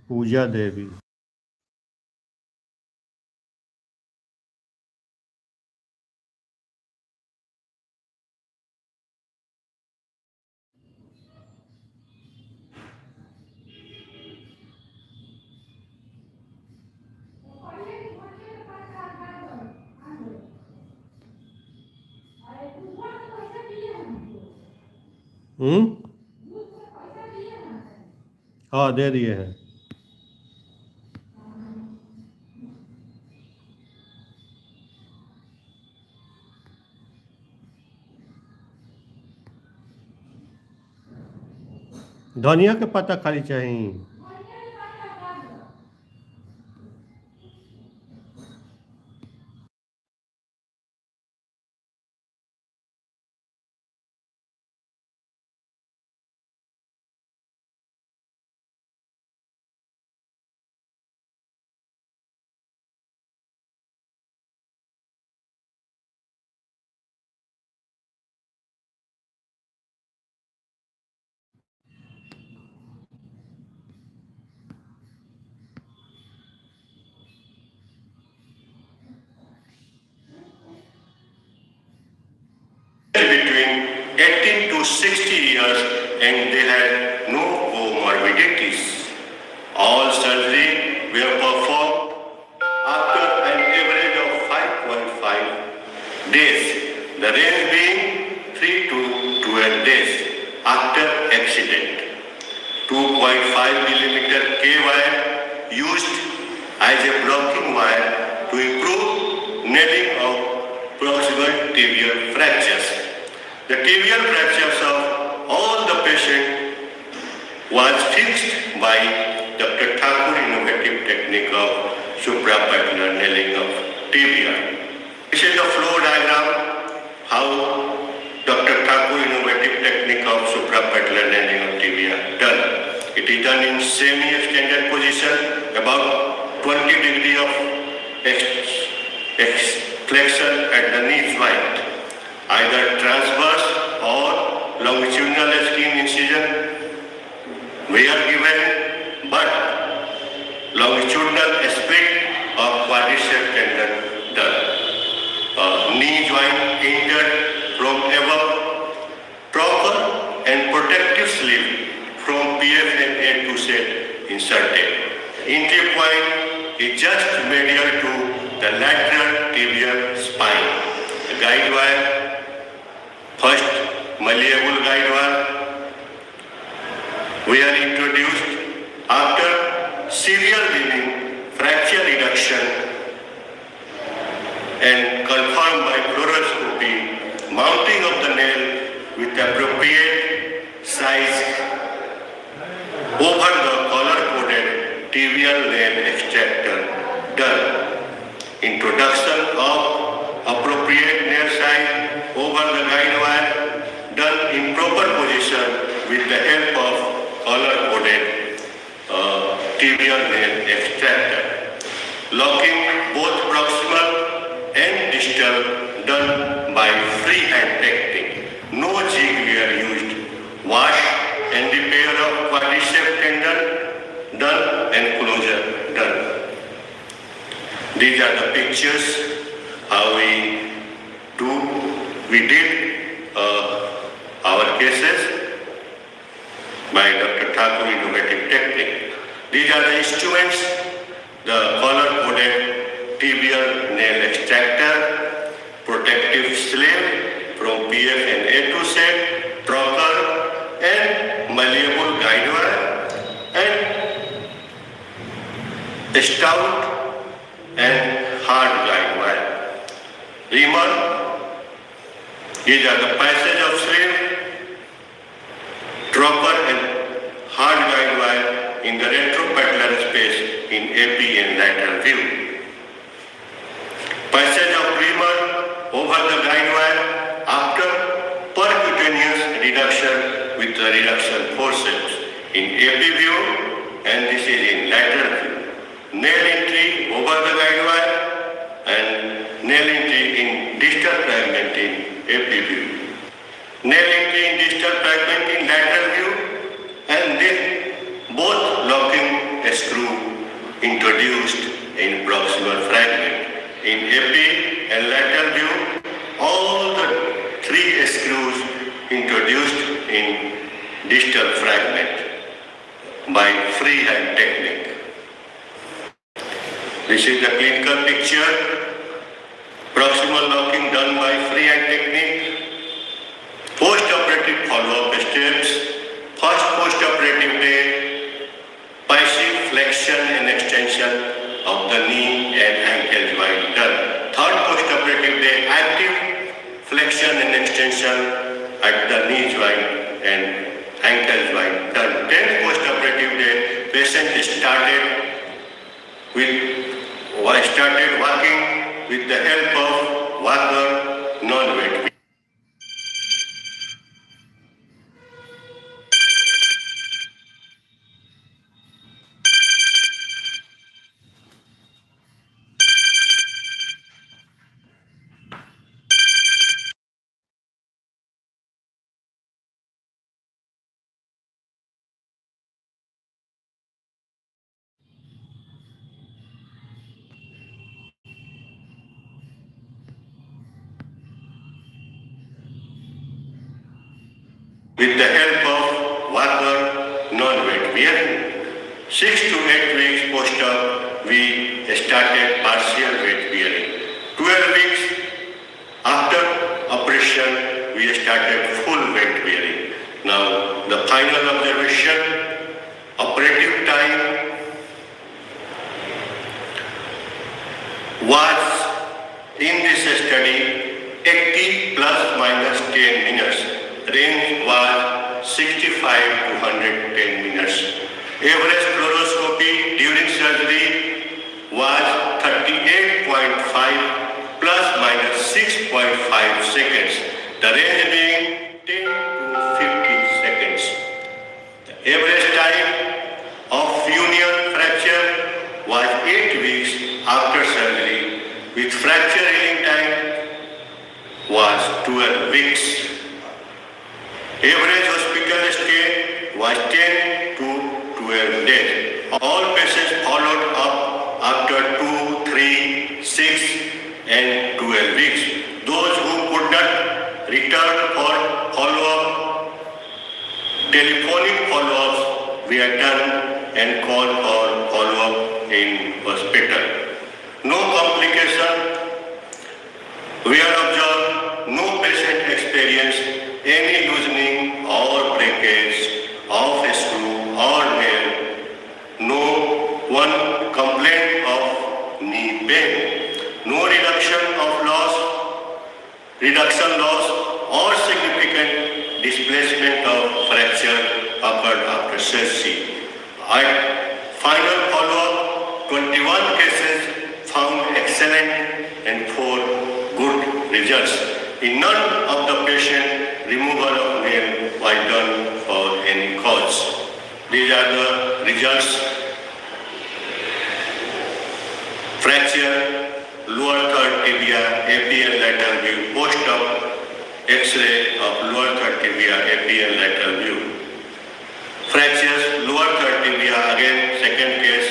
पूजा देवी। हाँ दे दिए हैं। धनिया के पत्ता खाली चाहिए। 18 to 60 years and they had no comorbidities. All surgery were performed after an average of 5.5 days, the range being 3 to 12 days after accident. 2.5 millimeter K wire used as a blocking wire to improve nailing of proximal tibial fractures. The tibial fractures of all the patients was fixed by Dr. Thakur innovative technique of suprapatellar nailing of tibia. This is the flow diagram how Dr. Thakur innovative technique of suprapatellar nailing of tibia done. It is done in semi-extended position, about 20 degree of flexion at the knee joint, either transverse or longitudinal skin incision were given, but longitudinal split of quadriceps tendon done. Knee joint injured from above, proper and protective sleeve from PFNA to set inserted. Entry point is just medial to the lateral tibial spine. The guide wire, first malleable guide wire, were introduced after serial healing, fracture reduction and confirmed by fluoroscopy, mounting of the nail with appropriate size over the color-coded tibial nail extractor done. Introduction of appropriate nail size over the guide wire done in proper position with the help of color-coded tibial nail extractor. Locking both proximal and distal done by freehand technique. No jig were used. Wash and repair of quadriceps tendon done and closure done. These are the pictures how we did our cases by Dr. Thakur innovative technique. These are the instruments, the color-coded tibial nail extractor, protective sleeve from PF and A to set, proper and malleable guide wire, and stout and hard guide wire. Reamer, these are the passage of sleeve, proper and hard guide wire in the retropatellar space in AP and lateral view. Passage of reamer over the guide wire after percutaneous reduction with the reduction forceps in AP view, and this is in lateral view. Nail entry over the guide wire and nail entry in distal fragment in AP view. Nail entry in distal fragment in lateral view, and then both locking screw introduced in proximal fragment. In AP and lateral view, all the three screws introduced in distal fragment by freehand technique. This is the clinical picture. Proximal locking done by freehand technique. Post-operative follow-up steps. First post-operative day, passive flexion and extension of the knee and ankle joint done. Third post-operative day, active flexion and extension at the knee joint and ankle joint done. 10th post-operative day, patient started walking with the help of walker, non-weight. with the help of walker non-weight bearing. 6 to 8 weeks post-op, we started partial weight bearing. 12 weeks after operation, we started full weight bearing. Now, the final observation, operative time was in this study 80 plus minus 10 minutes. Range was 65 to 110 minutes. Average fluoroscopy during surgery was 38.5 plus minus 6.5 seconds. The range being 10 to 50 seconds. The average time of union fracture was 8 weeks after surgery, with fracture healing time was 12 weeks. Average hospital stay was 10 to 12 days. All patients followed up after 2, 3, 6 and 12 weeks. Those who could not return for follow-up, telephonic follow-ups were done and called for follow-up in hospital. No complication were observed, no patient experienced any loosening or breakage of a screw or nail, no one complaint of knee pain, no reduction loss or significant displacement of fracture occurred after surgery. At final follow-up, 21 cases found excellent and 4 good results. In none of the patient, removal of nail was done for any cause. These are the results. Fracture, lower third tibia, APL lateral view, post-op X-ray of lower third tibia, APL lateral view. Fractures, lower third tibia, again second case,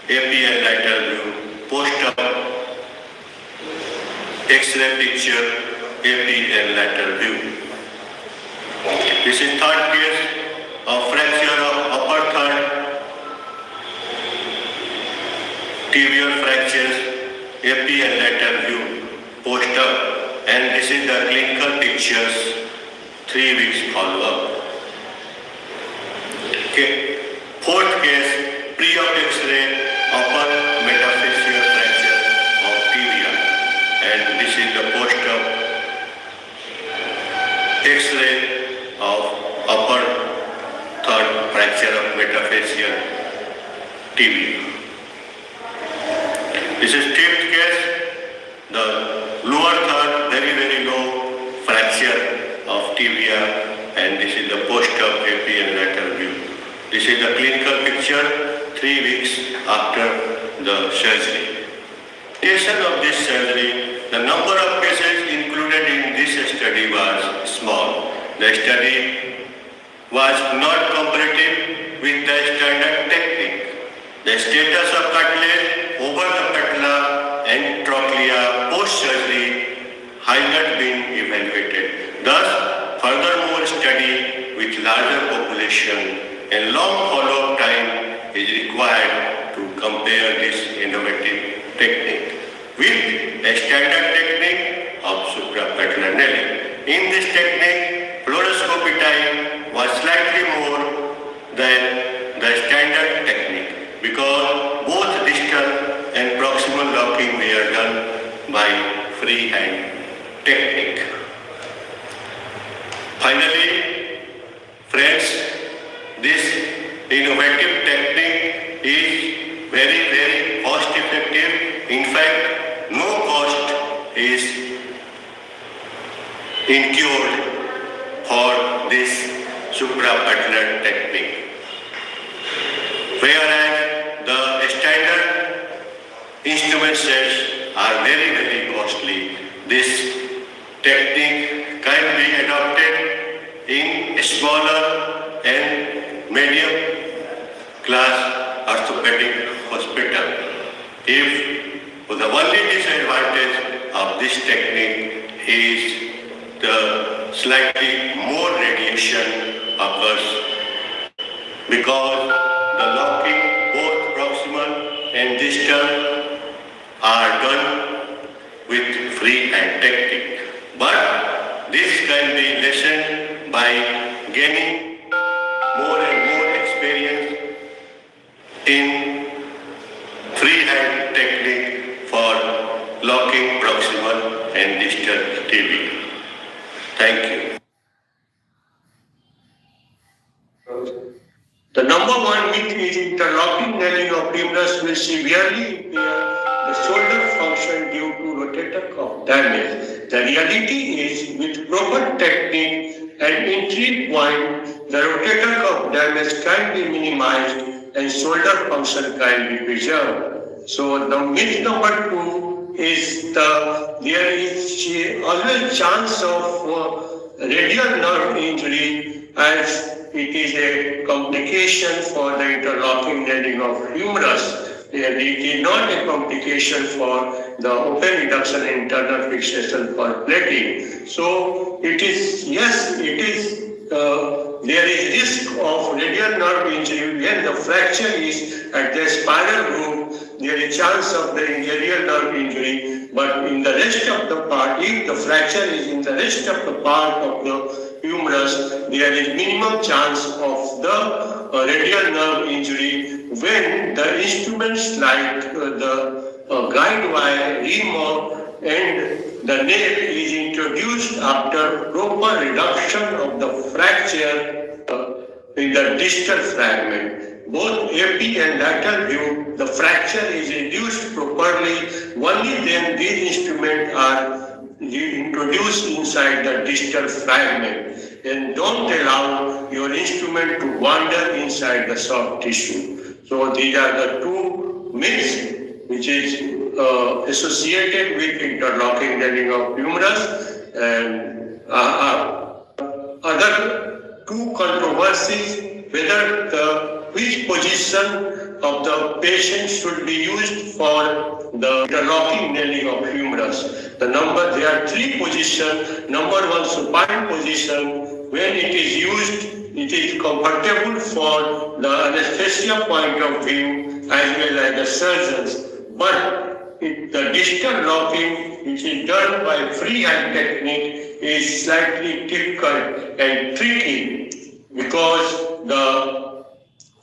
APL lateral view, post-op X-ray picture, APL lateral view. This is third case of fracture of upper third tibial fractures, APL lateral view, post-op, and this is the clinical pictures, 3 weeks follow-up. Okay. Fourth case, pre-op X-ray, upper metaphyseal fracture of tibia, and this is the post-op X-ray of upper third fracture of metaphyseal tibia. This is fifth case, the lower third, very low fracture of tibia, and this is the post-op APL lateral view. This is the clinical picture 3 weeks after the surgery. Duration of this surgery, the number of cases included in this study was small. The study was not comparative with the standard technique. The status of cartilage over the patella and trochlea post-surgery has not been evaluated. Thus, furthermore study with larger population and long follow-up time is required to compare this innovative technique with a standard technique of suprapatellar nailing. In this technique, fluoroscopy time was slightly more than the standard technique because both distal and proximal locking were done by freehand technique. Finally, friends, this innovative technique is very cost effective. In fact, no cost is incurred for this suprapatellar technique. Whereas the standard instrument sets are very costly, this technique can be adopted in a smaller and medium class orthopedic hospital. If the only disadvantage of this technique is the slightly more radiation because the locking, both proximal and distal, are done with freehand technique. But this can be lessened by gaining more and more experience in freehand technique for locking proximal and distal tibia. Thank you. The number one myth is interlocking nailing of humerus will severely impair the shoulder function due to rotator cuff damage. The reality is, with proper technique and entry point, the rotator cuff damage can be minimized and shoulder function can be preserved. So the myth number two is there is always chance of radial nerve injury as it is a complication for the interlocking nailing of humerus. It is not a complication for the open reduction and internal fixation for plating. So it is, yes, it is, there is risk of radial nerve injury when the fracture is at the spinal groove. There is chance of the radial nerve injury, but in the rest of the part, if the fracture is in the rest of the part of the humerus, there is minimum chance of the radial nerve injury when the instruments like the guide wire, remote, and the nail is introduced after proper reduction of the fracture in the distal fragment. Both AP and lateral view, the fracture is reduced properly. Only then these instruments are introduced inside the distal fragment, and don't allow your instrument to wander inside the soft tissue. So these are the two myths which is associated with interlocking nailing of humerus, and other two controversies whether which position of the patient should be used for the interlocking nailing of humerus. There are three positions. Number one, supine position. When it is used, it is comfortable for the anesthesia point of view as well as the surgeons. But the distal locking, which is done by freehand technique, is slightly difficult and tricky because the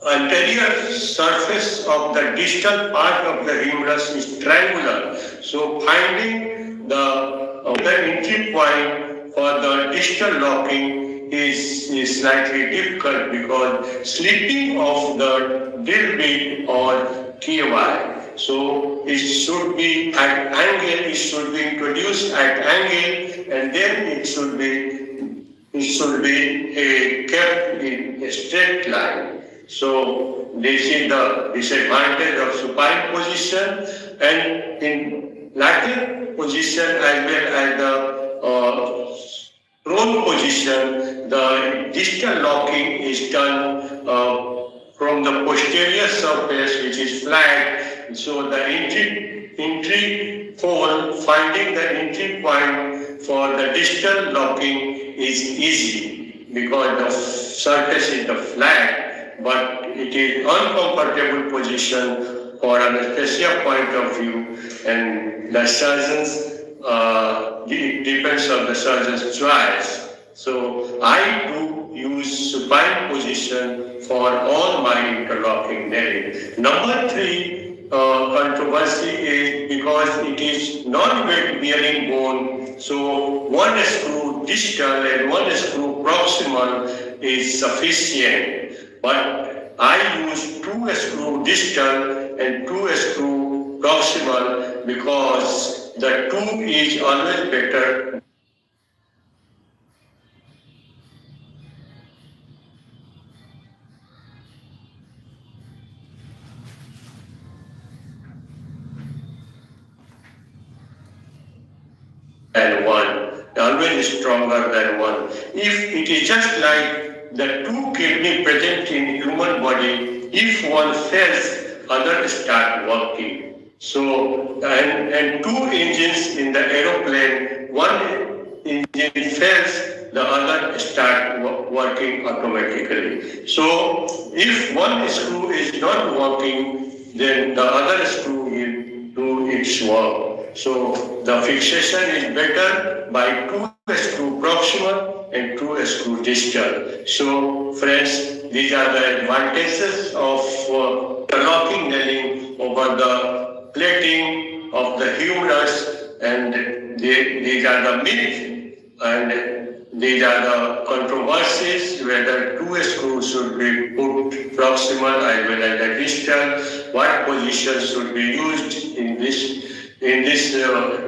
anterior surface of the distal part of the humerus is triangular. So finding the entry point for the distal locking is slightly difficult because slipping of the drill bit or KY. So it should be at angle, it should be introduced at angle, and then it should be kept in a straight line. So this is the disadvantage of supine position, and in lateral position as well as the prone position, the distal locking is done from the posterior surface, which is flat. So the entry hole, finding the entry point for the distal locking is easy because the surface is the flat. But it is uncomfortable position for anesthesia point of view, and the surgeons, it depends on the surgeon's choice. So I do use supine position for all my interlocking nailing. Number three controversy is because it is non-weight bearing bone, so one screw distal and one screw proximal is sufficient. But I use 2 screw distal and 2 screw proximal because the 2 is always better. Than 1, always stronger than 1. If it is just like the 2 kidney present in human body, if one fails, other start working. So, and 2 engines in the aeroplane, one engine fails, the other start working automatically. So if one screw is not working, then the other screw will do its work. So the fixation is better by 2 screw proximal and 2 screw distal. So friends, these are the advantages of locking nailing over the plating of the humerus, and these are the myths, and these are the controversies whether 2 screws should be put proximal as well as the distal, what position should be used in this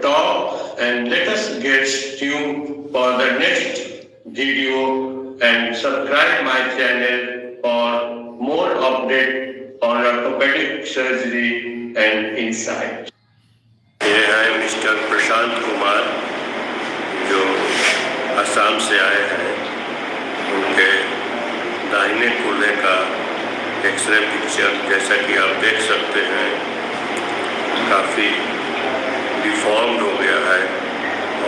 talk, and let us get tuned for the next video and subscribe my channel for more update on orthopedic surgery and insight. ये है mister Prashant Kumar जो असम से आए हैं। उनके दाहिने कूल्हे का एक्सरे पिक्चर जैसा कि आप देख सकते हैं काफ़ी डिफॉर्म्ड हो गया है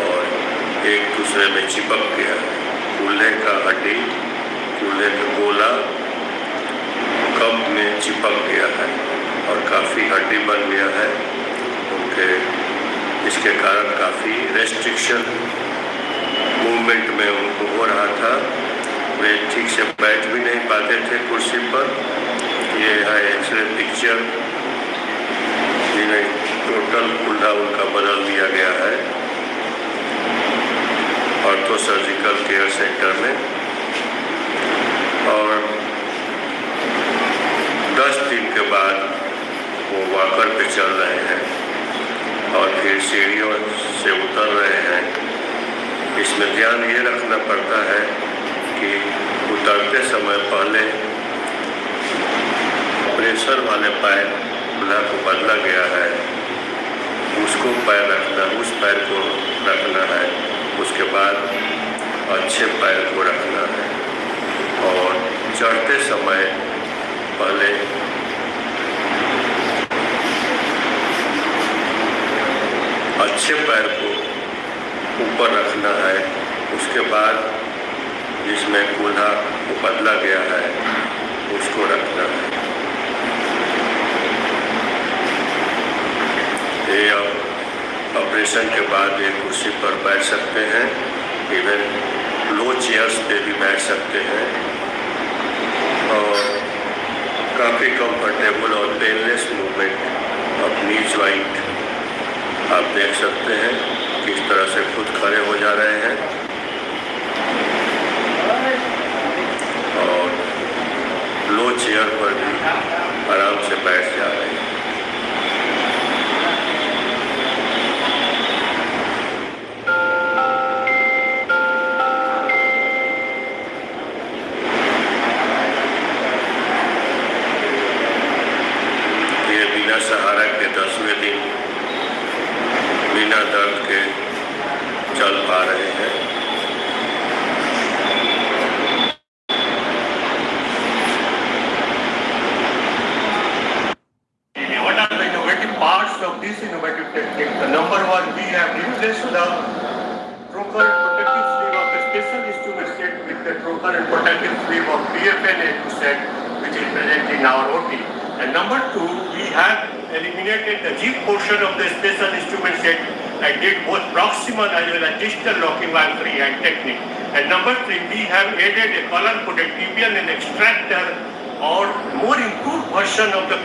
और एक दूसरे में चिपक गया है। कूल्हे का हड्डी कूल्हे का गोला कप में चिपक गया है और काफ़ी हड्डी बन गया है। उनके इसके कारण काफ़ी रेस्ट्रिक्शन मूवमेंट में उनको हो रहा था। वे ठीक से बैठ भी नहीं पाते थे कुर्सी पर। ये है एक्सरे पिक्चर जिन्हें टोटल कूल्हा उनका बदल दिया गया है ऑर्थो सर्जिकल केयर सेंटर में, और 10 दिन के बाद वो वॉकर पे चल रहे हैं और फिर सीढ़ियों से उतर रहे हैं। इसमें ध्यान ये रखना पड़ता है कि उतरते समय पहले प्रेशर वाले पैर कूल्हा को बदला गया है, उसको पैर रखना, उस पैर को रखना है, उसके बाद अच्छे पैर को रखना है और चढ़ते समय पहले अच्छे पैर को ऊपर रखना है, उसके बाद जिसमें कूल्हा को बदला गया है उसको रखना है। ये अब ऑपरेशन के बाद ये कुर्सी पर बैठ सकते हैं, इवन लो चेयर्स पे भी बैठ सकते हैं और काफ़ी कंफर्टेबल और painless movement of knee joint आप देख सकते हैं किस तरह से खुद खड़े हो जा रहे हैं और लो चेयर पर भी आराम से बैठ जा रहे हैं। ये बिना सहारा के 10वें दिन बिना दर्द के चल पा रहे हैं। What are the innovative parts of this innovative technique? The number one, we have replaced the trocar and protective sleeve of the special instrument set with the trocar and protective sleeve of PFN set, which is present in our OT. And number two, we have eliminated the G portion of the special instrument set and did both proximal as well as distal locking by freehand technique. And number three, we have added a collar-coded tibial and extractor or more improved version of the